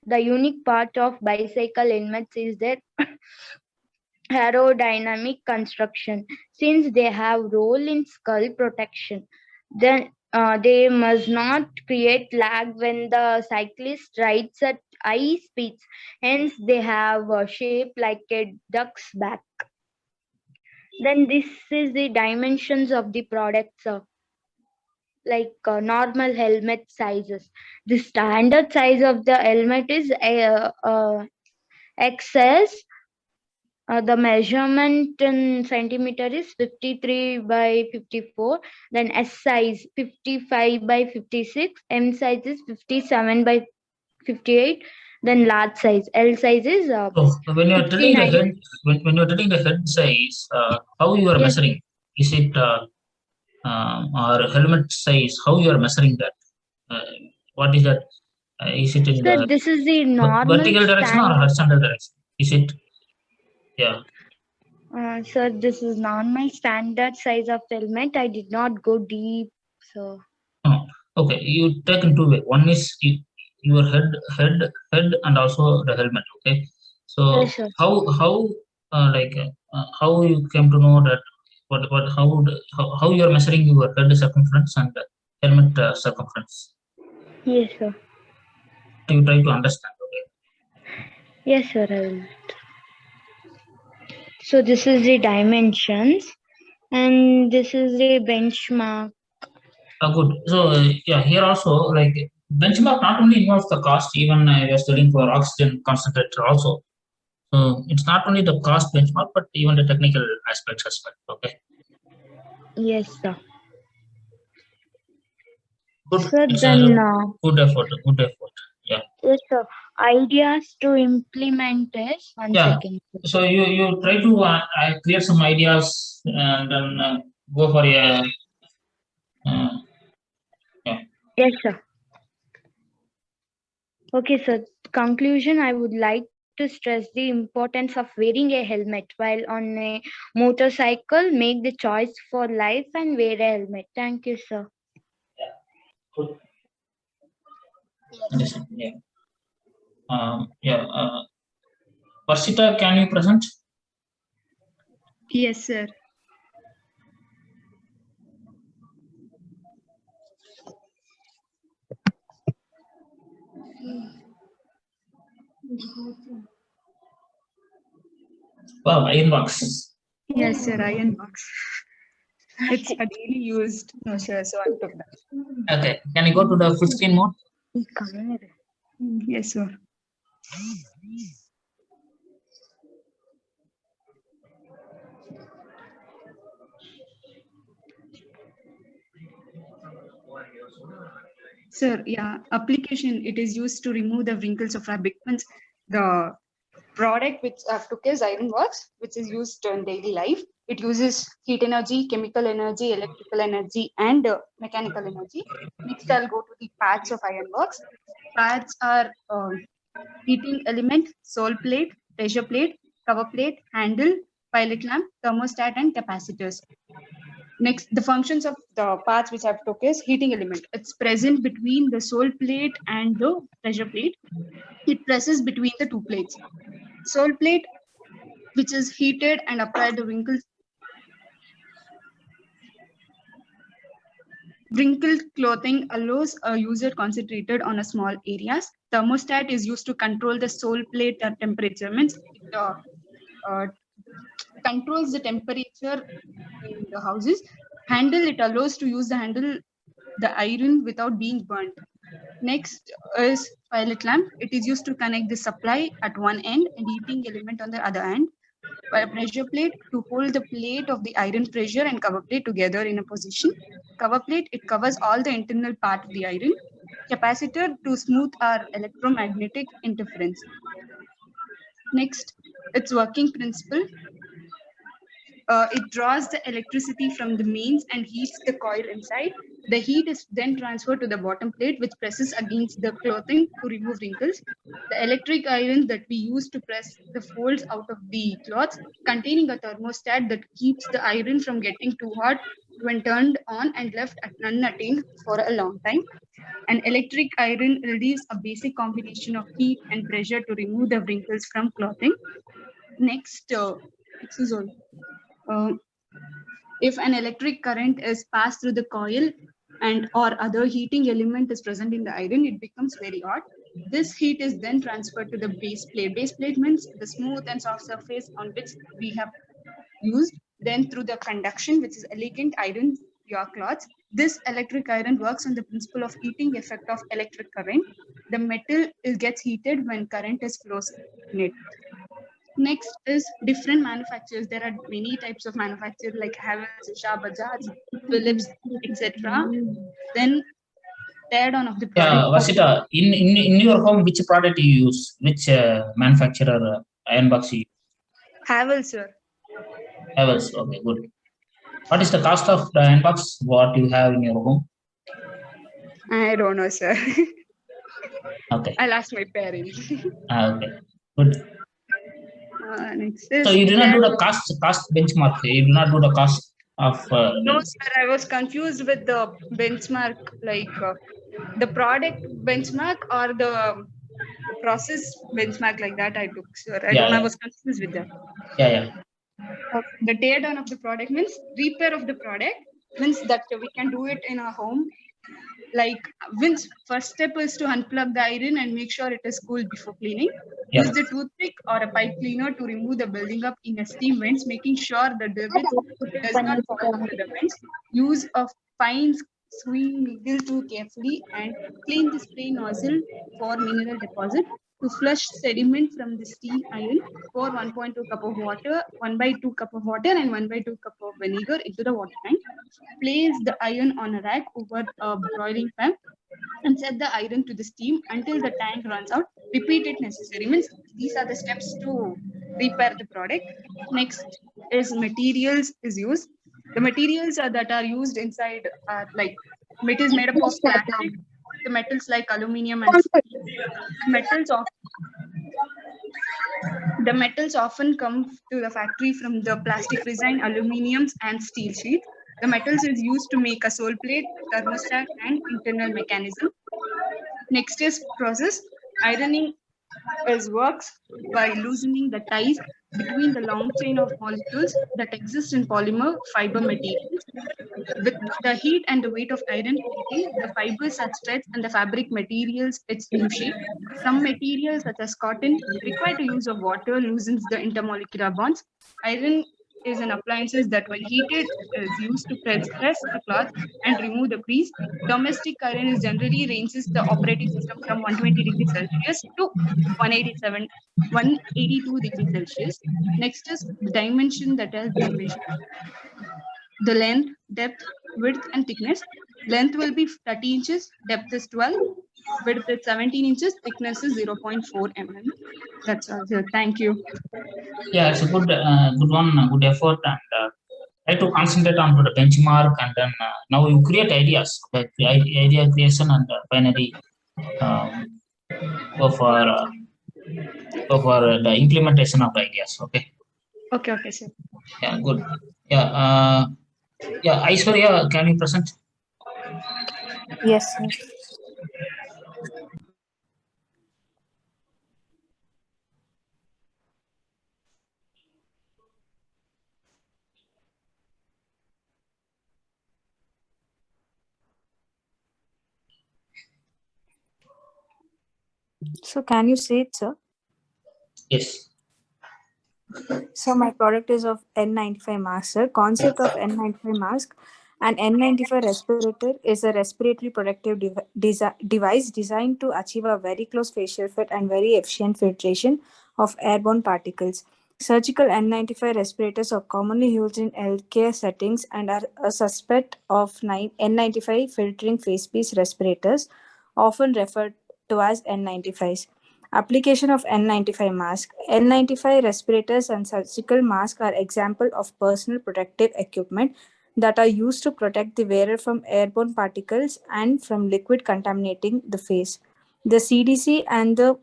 The unique part of bicycle helmets is their aerodynamic construction. Since they have role in skull protection, then they must not create lag when the cyclist rides at high speeds. Hence, they have a shape like a duck's back. Then this is the dimensions of the products. Like normal helmet sizes. The standard size of the helmet is XS. The measurement in centimeter is 53 by 54. Then S size 55 by 56. M size is 57 by 58. Then large size L size is So when you are telling the 59. head, when you are telling the head size, how you are Yes. measuring? Is it or helmet size? How you are measuring that? What is that? Is it in Sir, the this is the normal vertical direction or stand. horizontal direction? Is it? Yeah. Sir, this is normal standard size of helmet. I did not go deep, so. Oh, okay. You take in two way. One is your head, and also the helmet. Okay. So Yes, sir. how you came to know that how you are measuring your head circumference and helmet circumference? Yes, sir. You try to understand. Okay. Yes, sir. I will. So this is the dimensions, and this is the benchmark. Good. So yeah, here also like benchmark not only involves the cost, even we are studying for oxygen concentrator also. So it's not only the cost benchmark, but even the technical aspects as well. Okay. Yes, sir. Good. So It's then, good effort. Good effort. Yeah. yes, sir. Ideas to implement is one Yeah. second. So you try to create some ideas and then go for a yeah. Yes, sir. Okay, sir. Conclusion, I would like to stress the importance of wearing a helmet while on a motorcycle. Make the choice for life and wear a helmet. Thank you, sir. Good. Understand. Yeah. Yeah. Varsita, can you present? Yes, sir. Wow, iron box. Yes, sir, iron box. It's a daily used, no, sir, so I took that. Okay, can you go to the full screen mode? Yes, sir. Sir, yeah, application, it is used to remove the wrinkles of fabric. Means the product which I've took is iron box, which is used in daily life. It uses heat energy, chemical energy, electrical energy, and mechanical energy. Next, I'll go to the parts of iron box. Parts are heating element, sole plate, pressure plate, cover plate, handle, pilot lamp, thermostat, and capacitors. Next, the functions of the parts which I've took is heating element. It's present between the sole plate and the pressure plate. It presses between the two plates. Sole plate, which is heated and applied the wrinkled clothing, allows a user concentrated on a small areas. Thermostat is used to control the sole plate temperature. Means it controls the temperature in the houses. Handle, it allows to use the iron without being burnt. Next is pilot lamp. It is used to connect the supply at one end and heating element on the other end. Pressure plate, to hold the plate of the iron pressure and cover plate together in a position. Cover plate, it covers all the internal part of the iron. Capacitor, to smooth our electromagnetic interference. Next, its working principle. It draws the electricity from the mains and heats the coil inside. The heat is then transferred to the bottom plate, which presses against the clothing to remove wrinkles. The electric iron that we use to press the folds out of the cloths, containing a thermostat that keeps the iron from getting too hot when turned on and left unattained for a long time. An electric iron relieves a basic combination of heat and pressure to remove the wrinkles from clothing. Next, this is all. If an electric current is passed through the coil and or other heating element is present in the iron, it becomes very hot. This heat is then transferred to the base plate. Base plate means the smooth and soft surface on which we have used. Then through the conduction, which is elegant iron pure cloths. This electric iron works on the principle of heating effect of electric current. The metal gets heated when current is flows in it. Next is different manufacturers. There are many types of manufacturers like Havells, Usha, Bajaj, Philips, etc. Then tear down of the product. Yeah, Vasita, in your home, which product you use? Which manufacturer iron box you use? Havells, sir. Havells. Okay, good. What is the cost of the iron box? What you have in your home? I don't know, sir. Okay. I'll ask my parents. Okay, good. Next is So you do not do the cost benchmark. You do not do the cost of. No, sir. I was confused with the benchmark, like the product benchmark or the process benchmark, like that. I took, sir. I was confused with that. Yeah. The tear down of the product means repair of the product, means that we can do it in our home. Like, means first step is to unplug the iron and make sure it is cool before cleaning. Yeah. Use the toothpick or a pipe cleaner to remove the building up in a steam vents, making sure the debris does not fall into the vents. Use a fine sewing needle to carefully and clean the spray nozzle for mineral deposit. To flush sediment from the steel iron, pour 1.2 cup of water, 1/2 cup of water and 1/2 cup of vinegar into the water tank. Place the iron on a rack over a boiling pan and set the iron to the steam until the tank runs out. Repeat it necessary. Means these are the steps to repair the product. Next is materials is used. The materials that are used inside are like it is made up of plastic. The metals like aluminium and the metals often come to the factory from the plastic resin, aluminiums and steel sheet. The metals is used to make a sole plate, thermostat and internal mechanism. Next is process. Ironing works by loosening the ties between the long chain of molecules that exist in polymer fiber materials. With the heat and the weight of iron plating, the fibers are stretched and the fabric materials its new shape. Some materials, such as cotton, require the use of water, loosens the intermolecular bonds. Iron is an appliances that, when heated, is used to press the cloth and remove the grease. Domestic iron is generally ranges the operating system from 120 degrees Celsius to 182 degrees Celsius. Next is the dimension that has been measured. The length, depth, width, and thickness. Length will be 30 inches, depth is 12, width is 17 inches, thickness is 0.4 mm. That's all, sir. Thank you. Yeah, it's a good one, good effort, and try to concentrate on the benchmark, and then now you create ideas, like the idea creation, and finally go for the implementation of the ideas. Okay. Okay, sir. Yeah, good. Yeah, Aishwarya, can you present? Yes, sir. So can you see it, sir? Yes. So my product is of N95 mask, sir. Concept of N95 mask. An N95 respirator is a respiratory protective device designed to achieve a very close facial fit and very efficient filtration of airborne particles. Surgical N95 respirators are commonly used in healthcare settings and are a subset of N95 filtering face piece respirators, often referred to as N95s. Application of N95 mask. N95 respirators and surgical masks are examples of personal protective equipment that are used to protect the wearer from airborne particles and from liquid contaminating the face. The CDC and the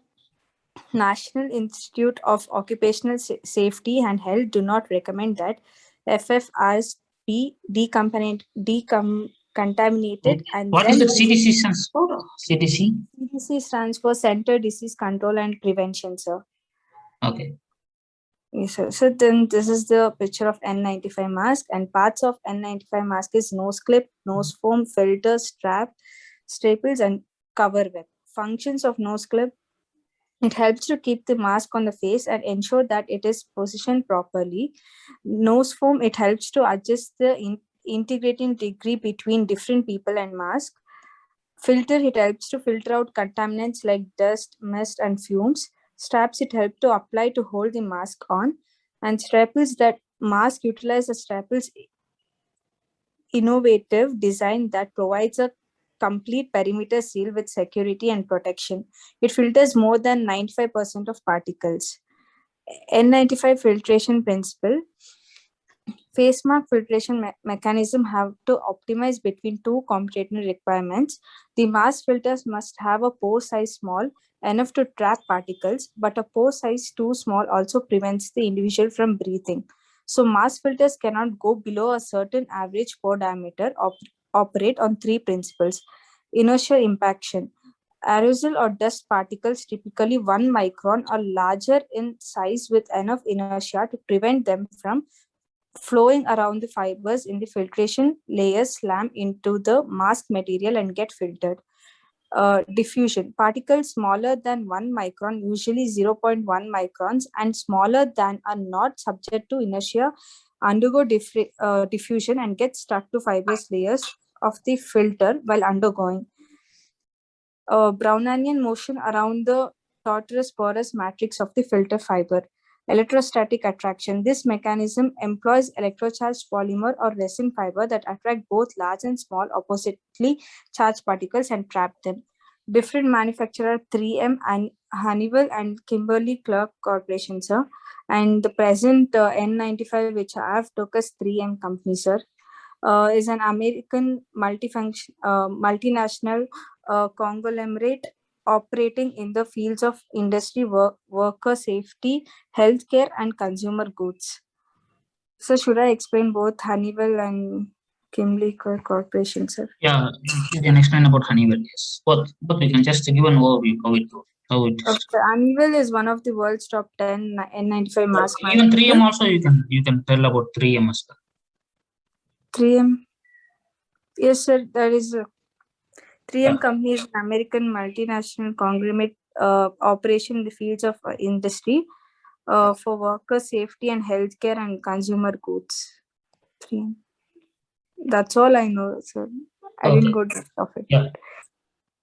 National Institute of Occupational Safety and Health do not recommend that FFRs be contaminated. And what is the CDC stands for? CDC? CDC stands for Center Disease Control and Prevention, sir. Okay. Yes, sir. So then this is the picture of N95 mask, and parts of N95 mask is nose clip, nose foam, filter, strap, staples, and cover web. Functions of nose clip: it helps to keep the mask on the face and ensure that it is positioned properly. Nose foam, it helps to adjust the integrating degree between different people and mask. Filter, it helps to filter out contaminants like dust, mist, and fumes. Straps, it helps to apply to hold the mask on. And staples, that mask utilize the staples innovative design that provides a complete perimeter seal with security and protection. It filters more than 95% of particles. N95 filtration principle. Face mask filtration mechanism have to optimize between two computational requirements. The mask filters must have a pore size small enough to trap particles, but a pore size too small also prevents the individual from breathing. So mask filters cannot go below a certain average pore diameter. Operate on three principles. Inertial impaction. Aerosol or dust particles typically 1 micron or larger in size with enough inertia to prevent them from flowing around the fibers in the filtration layers, slam into the mask material and get filtered. Diffusion. Particles smaller than 1 micron, usually 0.1 microns, and smaller than are not subject to inertia, undergo diffusion and get stuck to fibrous layers of the filter while undergoing. Brownian motion around the tortuous porous matrix of the filter fiber. Electrostatic attraction. This mechanism employs electrocharged polymer or resin fiber that attract both large and small oppositely charged particles and trap them. Different manufacturer 3M and Honeywell and Kimberly-Clark Corporation, sir. And the present N95 which I have took as 3M company, sir, is an American multinational conglomerate operating in the fields of industry, worker safety, healthcare, and consumer goods. So should I explain both Honeywell and Kimberly-Clark Corporation, sir? Yeah, you can explain about Honeywell. Yes, both we can just give an overview how it goes. how it is. Okay, Anvil is one of the world's top 10 N95 mask Even 3M manufacturers. also you can tell about 3M as well. 3M. Yes, sir. That is 3M Yeah. company is an American multinational conglomerate operation in the fields of industry for worker safety and healthcare and consumer goods. 3M. That's all I know, sir. I didn't go to of it. Yeah.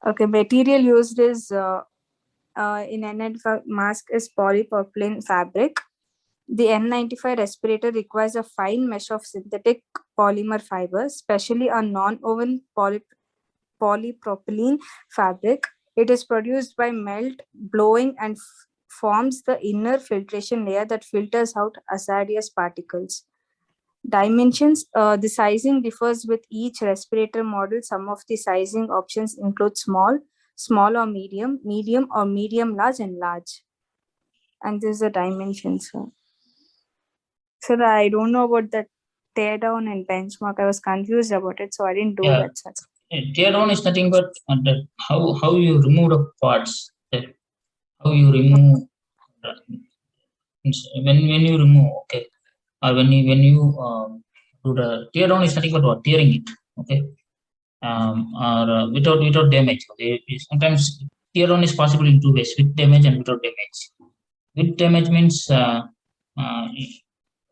Okay, material used is in N95 mask is polypropylene fabric. The N95 respirator requires a fine mesh of synthetic polymer fibers, especially a non-woven polypropylene fabric. It is produced by melt, blowing, and forms the inner filtration layer that filters out hazardous particles. Dimensions, the sizing differs with each respirator model. Some of the sizing options include small, small or medium, medium or medium large, and large. And this is the dimensions. Sir, I don't know about that tear down and benchmark. I was confused about it, so I didn't do that. Sir. Tear down is nothing but how you remove the parts. How you remove when you remove, okay, or when you do the tear down is nothing but what, tearing it, okay, or without damage. Okay, sometimes tear down is possible in two ways: with damage and without damage. With damage means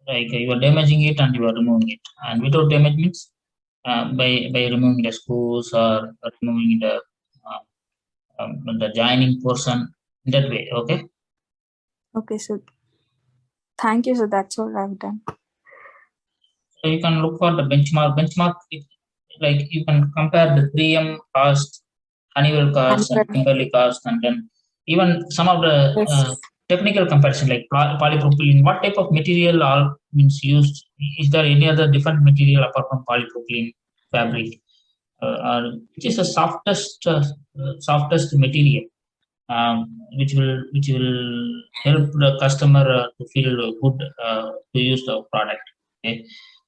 like you are damaging it and you are removing it, and without damage means by removing the screws or removing the joining portion in that way. Okay. Okay, so thank you. So that's all I've done. So you can look for the benchmark. Benchmark, like you can compare the 3M cost, Honeywell cost, and Kimberly cost, and then even some of the technical comparison like polypropylene. What type of material all means used? Is there any other different material apart from polypropylene fabric? Which is the softest material, which will help the customer to feel good to use the product. Okay,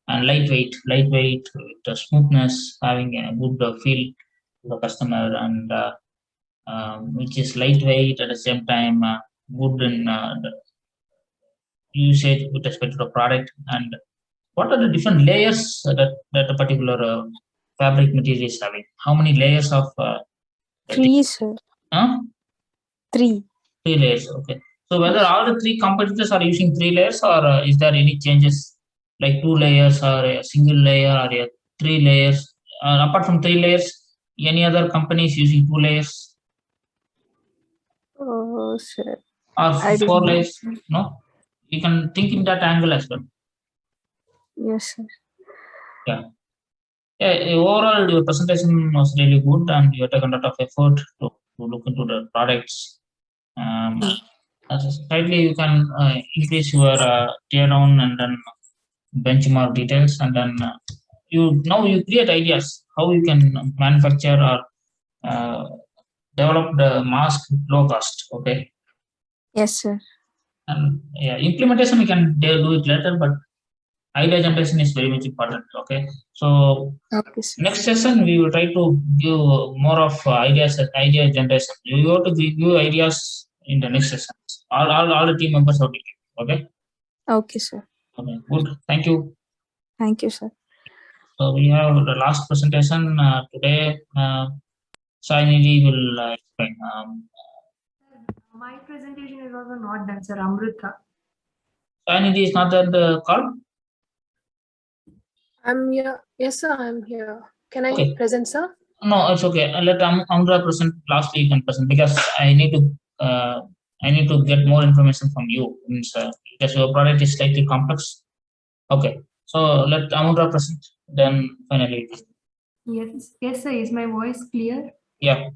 and lightweight with the smoothness, having a good feel to the customer, and which is lightweight at the same time good in the usage with respect to the product. And what are the different layers that a particular fabric material is having? How many layers of 3, sir. Huh? 3 layers. Okay. So whether all the 3 competitors are using 3 layers, or is there any changes like 2 layers or a single layer or a 3 layers? Apart from 3 layers, any other companies using 2 layers? Oh, sir. Or 4 layers? No. You can think in that angle as well. Yes, sir. Yeah. Yeah. Overall, your presentation was really good, and you have taken a lot of effort to look into the products. Slightly you can increase your tear down and then benchmark details, and then you create ideas how you can manufacture or develop the mask low cost. Okay. Yes, sir. And yeah, implementation we can do it later, but idea generation is very much important. Okay. So next session we will try to give more of idea generation. You have to give ideas in the next session. All the team members have to give. Okay. Okay, sir. Okay. Good. Thank you. Thank you, sir. So we have the last presentation today. Sainidhi will explain. My presentation is also not done, sir. Amrita. Sainidhi is not at the call? I'm here. Yes, sir, I'm here. Can I present, sir? No, it's okay. Let Amrita present. Lastly, you can present because I need to get more information from you. Because your product is slightly complex. Okay. So let Amrita present. Then finally. Yes, sir. Is my voice clear? Yeah.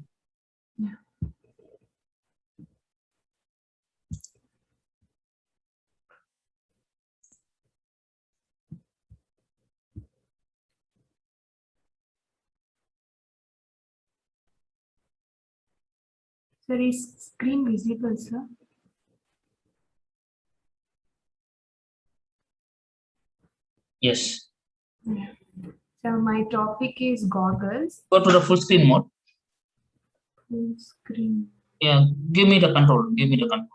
Sir, is screen visible, sir? Yes. Yeah. So my topic is goggles. Go to the full screen mode. Full screen. Yeah, give me the control. Give me the control.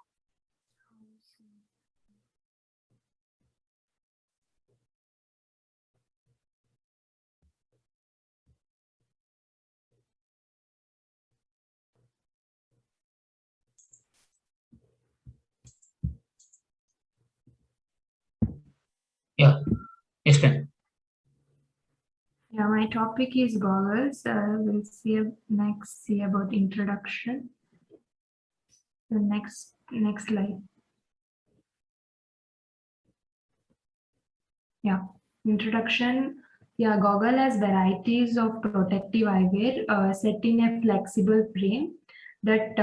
Yeah, explain. Yeah, my topic is goggles. We'll see about introduction. The next slide. Yeah, introduction. Yeah, goggle has varieties of protective eyewear set in a flexible frame that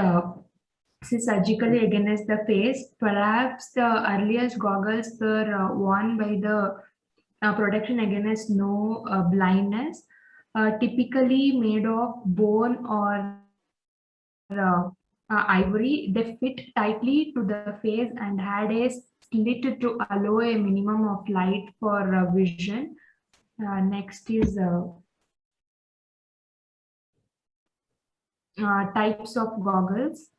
sits surgically against the face. Perhaps the earliest goggles were worn by the protection against snow blindness, typically made of bone or ivory. They fit tightly to the face and had a slit to allow a minimum of light for vision. Next is types of goggles.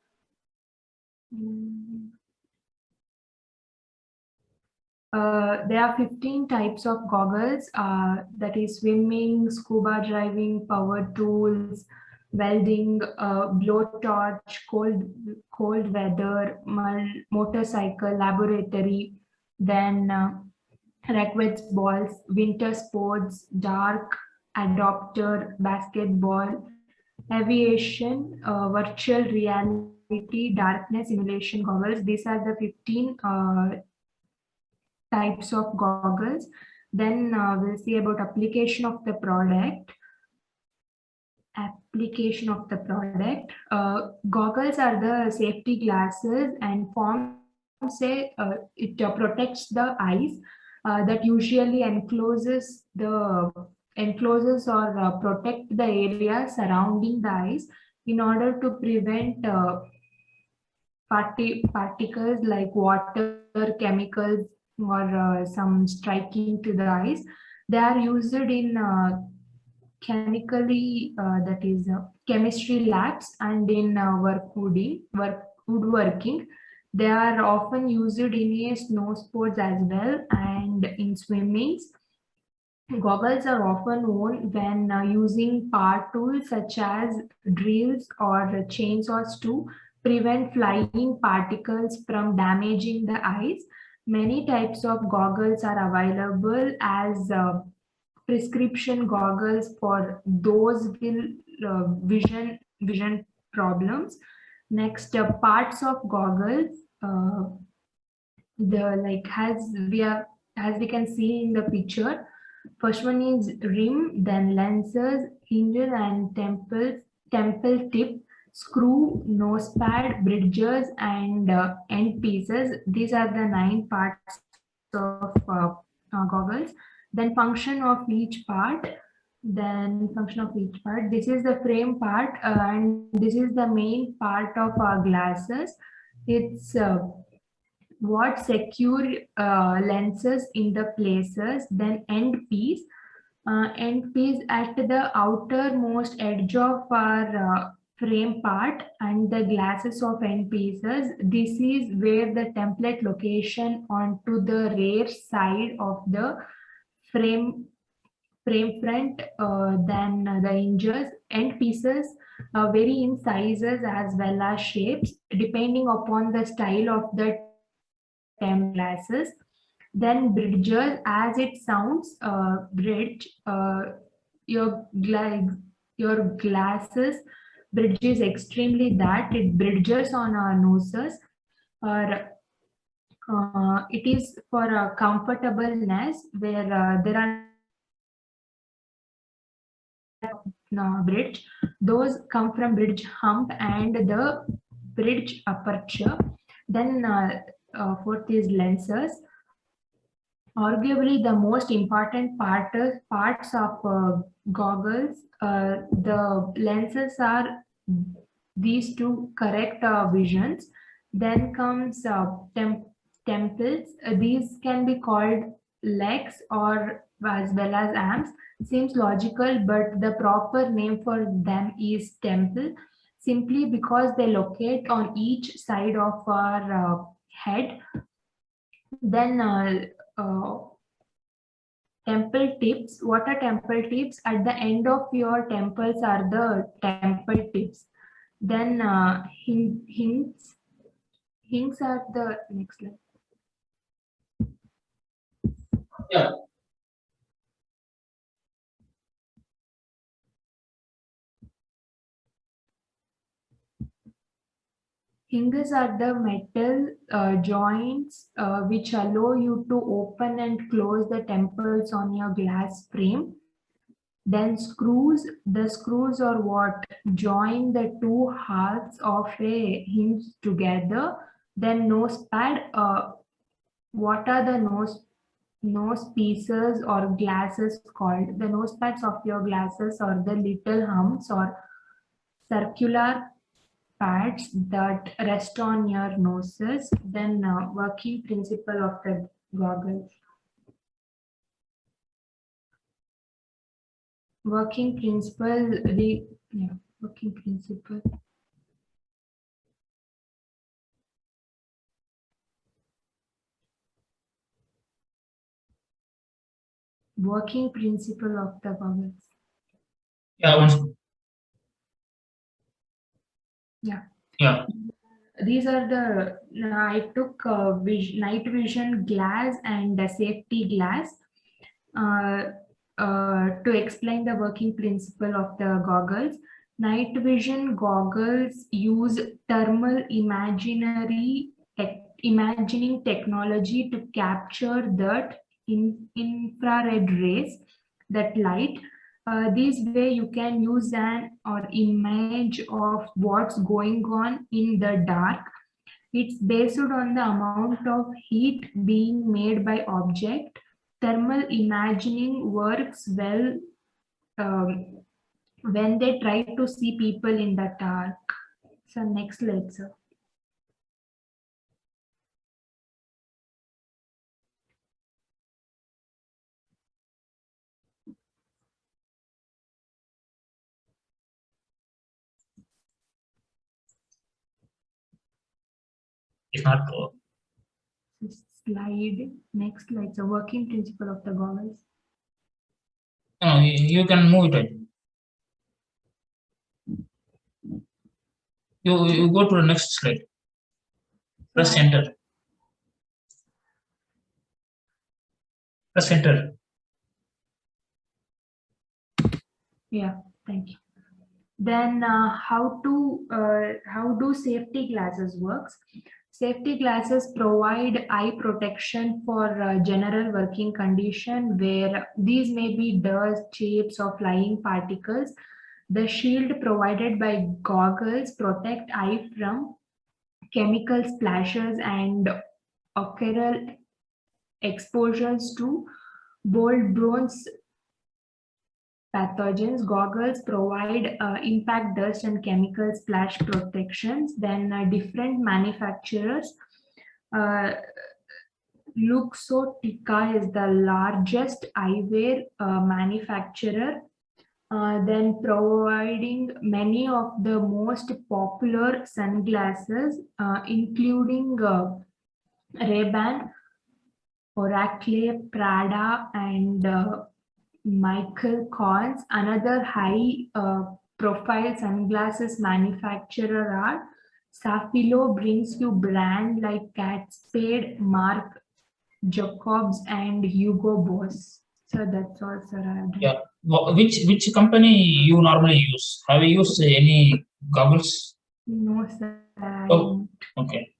There are 15 types of goggles, that is swimming, scuba diving, power tools, welding, blowtorch, cold weather, motorcycle, laboratory, then racquets, balls, winter sports, dark, adopter, basketball, aviation, virtual reality, darkness simulation goggles. These are the 15 types of goggles. Then we'll see about application of the product. Goggles are the safety glasses and forms it protects the eyes that usually encloses or protect the area surrounding the eyes in order to prevent particles like water, chemicals, or some striking to the eyes. They are used in chemistry labs and in woodworking. They are often used in snow sports as well and in swimmings. Goggles are often worn when using power tools such as drills or chainsaws to prevent flying particles from damaging the eyes. Many types of goggles are available as prescription goggles for those with vision problems. Next, parts of goggles. As we can see in the picture. First one is rim, then lenses, hinges and temple tip, screw, nose pad, bridges, and end pieces. These are the 9 parts of goggles. Then function of each part. This is the frame part, and this is the main part of our glasses. It's what secure lenses in the places. Then end piece at the outermost edge of our frame part and the glasses of end pieces. This is where the template location onto the rear side of the frame front. Then the hinges. End pieces vary in sizes as well as shapes depending upon the style of the glasses. Then bridges, as it sounds, bridge. Your glasses bridge is extremely that it bridges on our noses, or it is for a comfortableness where there are bridge. Those come from bridge hump and the bridge aperture. Then fourth is lenses. Arguably the most important parts of goggles. The lenses are these to correct visions. Then comes temples. These can be called legs or as well as arms. Seems logical, but the proper name for them is temple. simply because they locate on each side of our head. Then temple tips. What are temple tips? At the end of your temples are the temple tips. Then hints are the next slide. Yeah. Hinges are the metal joints which allow you to open and close the temples on your glass frame. Then screws, the screws are what join the two halves of a hinge together. Then nose pad, what are the nose pieces or glasses called? The nose pads of your glasses are the little humps or circular pads that rest on your noses. Then working principle of the goggles. Working principle, working principle. Working principle of the goggles. Yeah, Yeah. These are the, I took night vision glass and safety glass to explain the working principle of the goggles. Night vision goggles use thermal imagining technology to capture that infrared rays, that light. This way you can use an image of what's going on in the dark. It's based on the amount of heat being made by object. Thermal imagining works well when they try to see people in the dark. So next slide, sir. It's not. Slide. Next slide. So working principle of the goggles. No, you can move it. You go to the next slide. Press enter. Press enter. Yeah, thank you. Then how do safety glasses works? Safety glasses provide eye protection for general working condition where these may be dust, chips or flying particles. The shield provided by goggles protect eye from chemical splashes and ocular exposures to blood-borne pathogens. Goggles provide impact dust and chemical splash protections. Then different manufacturers. Luxottica is the largest eyewear manufacturer. Then providing many of the most popular sunglasses, including Ray-Ban, Oracle, Prada, and Michael Kors. Another high profile sunglasses manufacturer are Safilo, brings you brand like Kate Spade, Marc Jacobs, and Hugo Boss. So that's all, sir. Yeah. Which company you normally use? Have you used any goggles? No, sir. Oh, okay.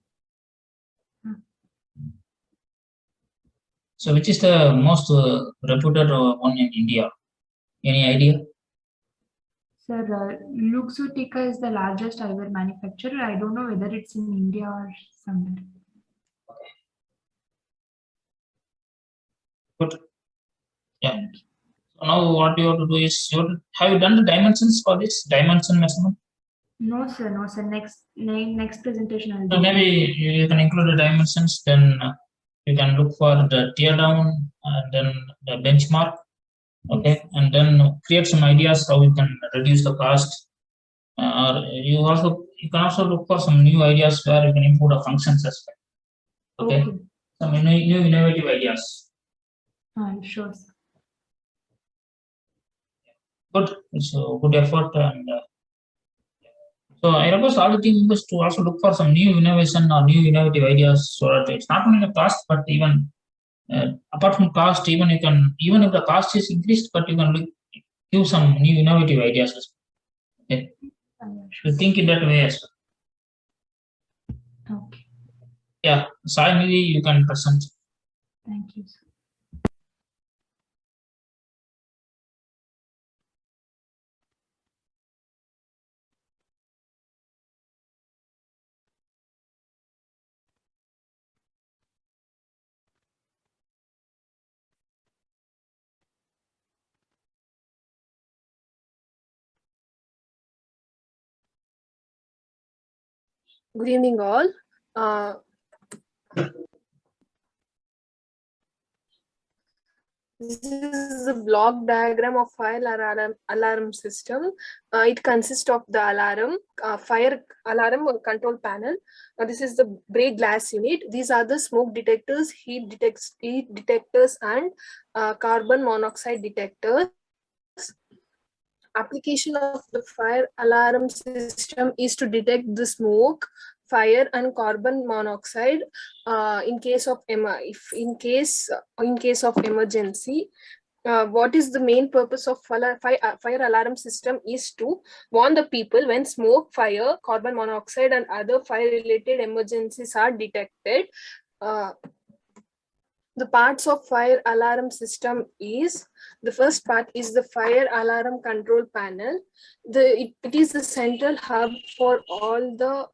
So which is the most reputed one in India? Any idea? Sir, Luxottica is the largest eyewear manufacturer. I don't know whether it's in India or somewhere. Okay. Good. Yeah. So now what you have to do is, have you done the dimensions for this dimension measurement? No, sir. No, sir. Next presentation I'll do. So maybe you can include the dimensions, then you can look for the tear down and then the benchmark. Okay, yes. And then create some ideas how you can reduce the cost. or you can also look for some new ideas where you can improve the functions as well. Okay, some new innovative ideas. Sure, sir. Good, it's a good effort, and so I request all the team members to also look for some new innovation or new innovative ideas, so that it's not only the cost, but even apart from cost, even if the cost is increased, but you can give some new innovative ideas as well. Okay, you think in that way as well. Okay. Yeah, Sai, maybe you can present. Thank you, sir. Good evening, all. This is the block diagram of fire alarm system. It consists of the alarm, fire alarm control panel. This is the break glass unit. These are the smoke detectors, heat detectors, and carbon monoxide detectors. Application of the fire alarm system is to detect the smoke, fire, and carbon monoxide in case of emergency. What is the main purpose of fire alarm system is to warn the people when smoke, fire, carbon monoxide, and other fire-related emergencies are detected. The parts of fire alarm system is, the first part is the fire alarm control panel. It is the central hub for all the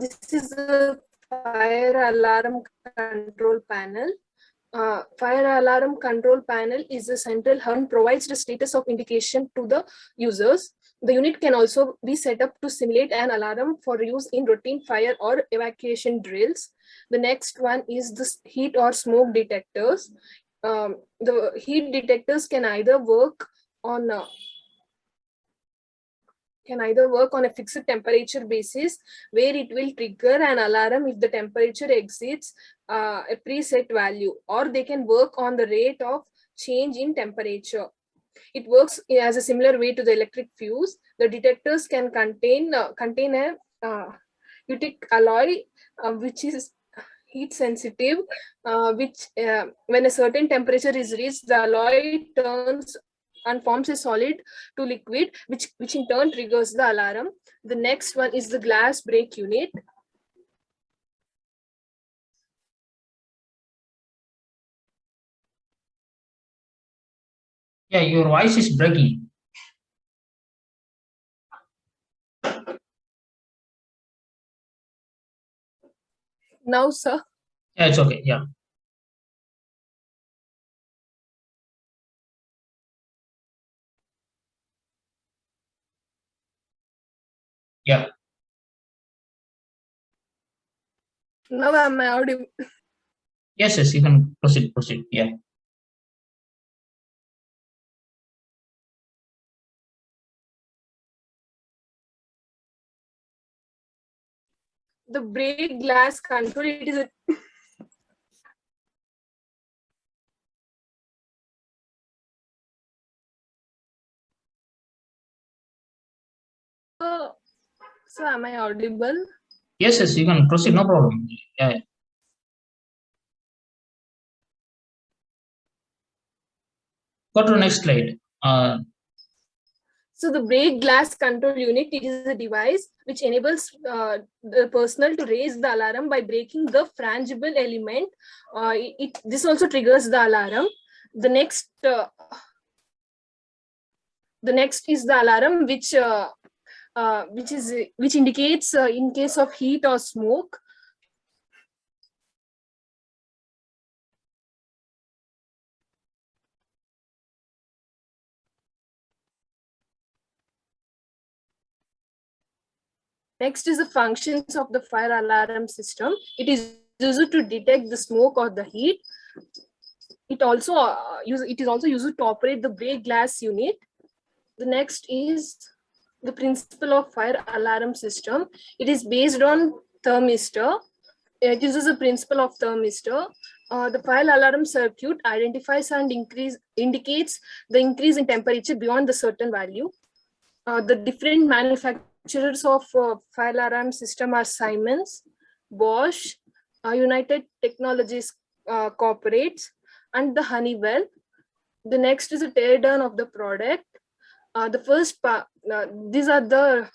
this is the fire alarm control panel. Fire alarm control panel is the central hub and provides the status of indication to the users. The unit can also be set up to simulate an alarm for use in routine fire or evacuation drills. The next one is the heat or smoke detectors. The heat detectors can either work on a fixed temperature basis, where it will trigger an alarm if the temperature exceeds a preset value, or they can work on the rate of change in temperature. It works as a similar way to the electric fuse. The detectors can contain a Utic alloy, which is heat sensitive, when a certain temperature is reached, the alloy turns and forms a solid to liquid, which in turn triggers the alarm. The next one is the glass break unit. Yeah, your voice is breaking. Now, sir. Yeah, it's okay. Yeah. Yeah. Now am I audible? Yes, you can proceed. Yeah. The break glass control, it is a so am I audible? Yes, you can proceed, no problem. Yeah. Go to the next slide. So the break glass control unit, it is a device which enables the personnel to raise the alarm by breaking the frangible element. This also triggers the alarm. The next is the alarm which indicates in case of heat or smoke. Next is the functions of the fire alarm system. It is used to detect the smoke or the heat. It is also used to operate the break glass unit. The next is the principle of fire alarm system. It is based on thermistor. It uses the principle of thermistor. The fire alarm circuit identifies and indicates the increase in temperature beyond the certain value. The different manufacturers of fire alarm system are Siemens, Bosch, United Technologies Corporates, and the Honeywell. The next is a tear down of the product. The first part, these are the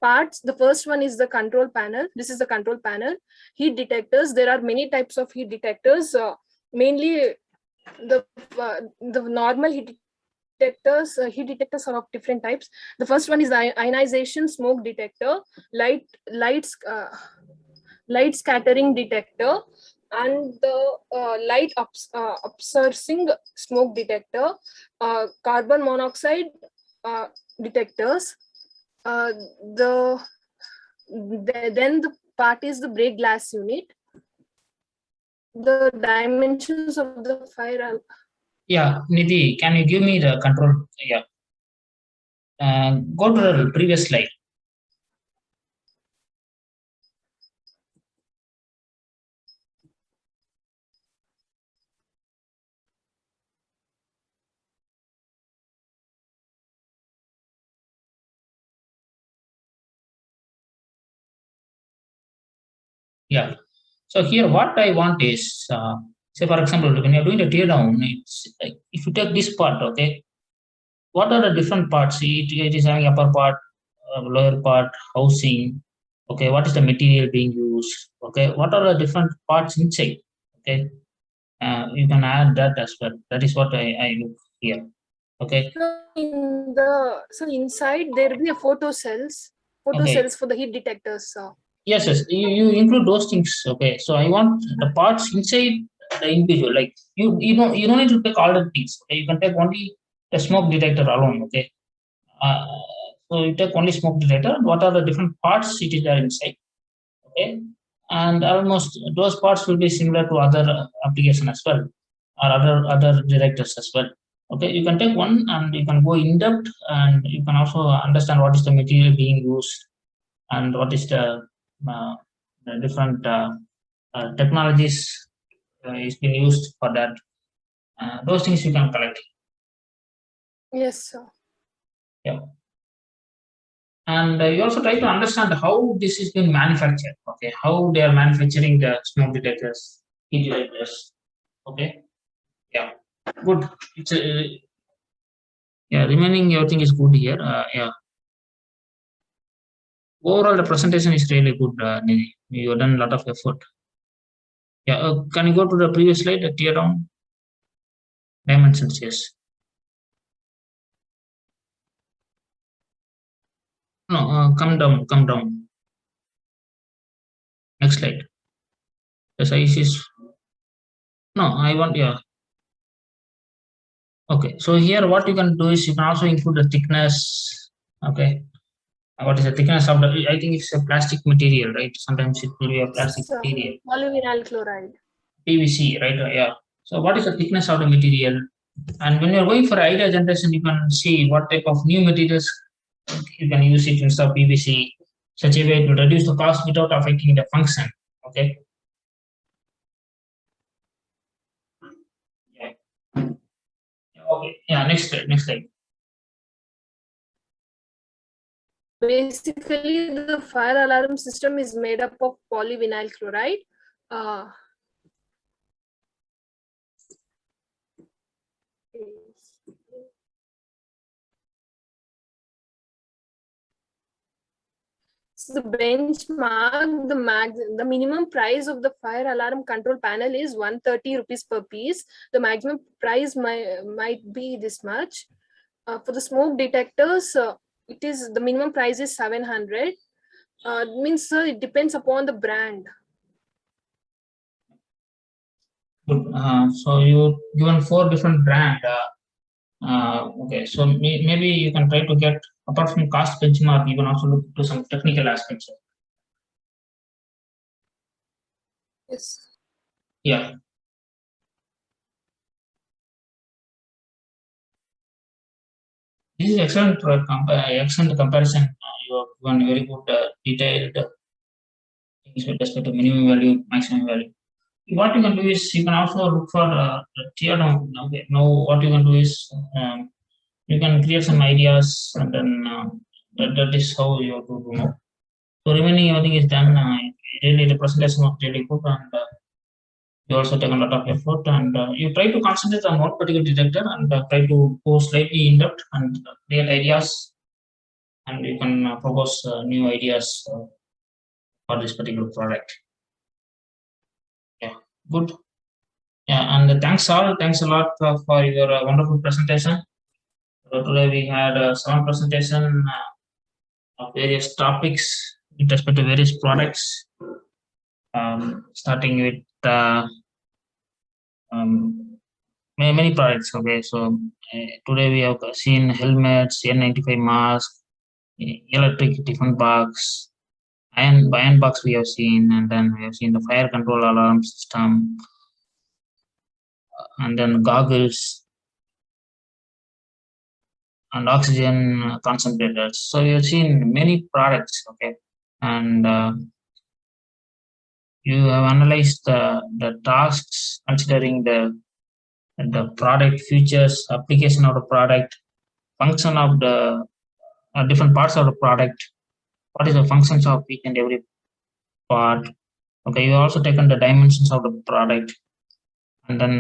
parts. The first one is the control panel. This is the control panel. Heat detectors. There are many types of heat detectors. Mainly the normal heat detectors. Heat detectors are of different types. The first one is the ionization smoke detector, light scattering detector, and the light absorbing smoke detector, carbon monoxide detectors. Then the part is the break glass unit. The dimensions of the fire. Yeah, Nidhi, can you give me the control? Yeah. Go to the previous slide. Yeah. So here, what I want is, say for example, when you're doing the tear down, it's like if you take this part, okay, what are the different parts? It is having upper part, lower part, housing. Okay, what is the material being used? Okay, what are the different parts inside? Okay, you can add that as well. That is what I look here. Okay. So inside there will be a photo cells for the heat detectors. Yes, you include those things. Okay, so I want the parts inside the individual. Like you don't need to take all the things. Okay, you can take only the smoke detector alone. Okay, so you take only smoke detector. What are the different parts it is there inside? Okay, and almost those parts will be similar to other application as well, or other detectors as well. Okay, you can take one and you can go in depth, and you can also understand what is the material being used and what is the different technologies is being used for that. Those things you can collect. Yes, sir. Yeah. And you also try to understand how this is being manufactured. Okay, how they are manufacturing the smoke detectors, heat detectors. Okay. Yeah. Good. It's yeah. Remaining everything is good here. Yeah. Overall, the presentation is really good, Nidhi. You have done a lot of effort. Yeah, can you go to the previous slide, the tear down dimensions? Yes. No, come down. Next slide. The size is, no, I want, yeah. Okay, so here what you can do is you can also include the thickness. Okay. What is the thickness of the, I think it's a plastic material, right? Sometimes it will be a plastic material. Polyvinyl chloride. PVC, right? Yeah. So what is the thickness of the material? And when you're going for idea generation, you can see what type of new materials you can use it instead of PVC, such a way to reduce the cost without affecting the function. Okay. Yeah. Okay. Yeah. Next slide. Basically, the fire alarm system is made up of polyvinyl chloride. So the benchmark, the minimum price of the fire alarm control panel is 130 rupees per piece. The maximum price might be this much. For the smoke detectors, it is the minimum price is 700. Means it depends upon the brand. Good. So you given 4 different brand. Okay, so maybe you can try to get, apart from cost benchmark, you can also look to some technical aspects. Yes. Yeah. This is excellent, excellent comparison. You have given very good detailed things with respect to minimum value, maximum value. What you can do is you can also look for tear down. Okay, now what you can do is you can create some ideas, and then that is how you have to do now. So remaining everything is done. Really, the presentation was really good, and you also take a lot of effort, and you try to concentrate on one particular detector and try to go slightly in depth and create ideas, and you can propose new ideas for this particular product. Yeah, good. Yeah, and thanks all. Thanks a lot for your wonderful presentation. So today we had 7 presentation of various topics with respect to various products. Starting with many products. Okay, so today we have seen helmets, N95 mask, electric tiffin box, iron box we have seen, and then we have seen the fire control alarm system, and then goggles and oxygen concentrators. So we have seen many products. Okay, and you have analyzed the tasks considering the product features, application of the product, function of the different parts of the product, what is the functions of each and every part. Okay, you also taken the dimensions of the product, and then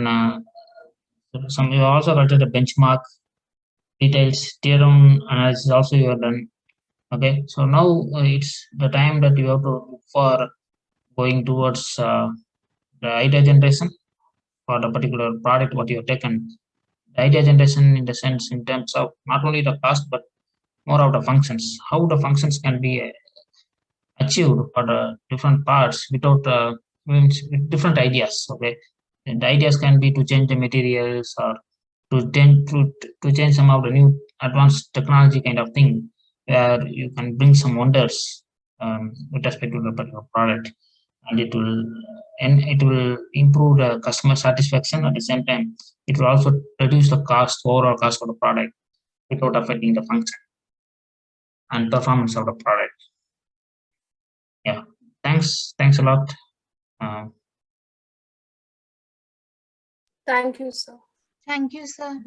you also got the benchmark details, tear down analysis also you have done. Okay, so now it's the time that you have to look for going towards the idea generation for the particular product what you have taken. The idea generation in the sense in terms of not only the cost but more of the functions, how the functions can be achieved for the different parts without with different ideas. Okay, and the ideas can be to change the materials or to change some of the new advanced technology kind of thing, where you can bring some wonders with respect to the particular product, and it will improve the customer satisfaction. At the same time, it will also reduce the overall cost of the product without affecting the function and performance of the product. Yeah, thanks a lot. Thank you, sir. Thank you, sir.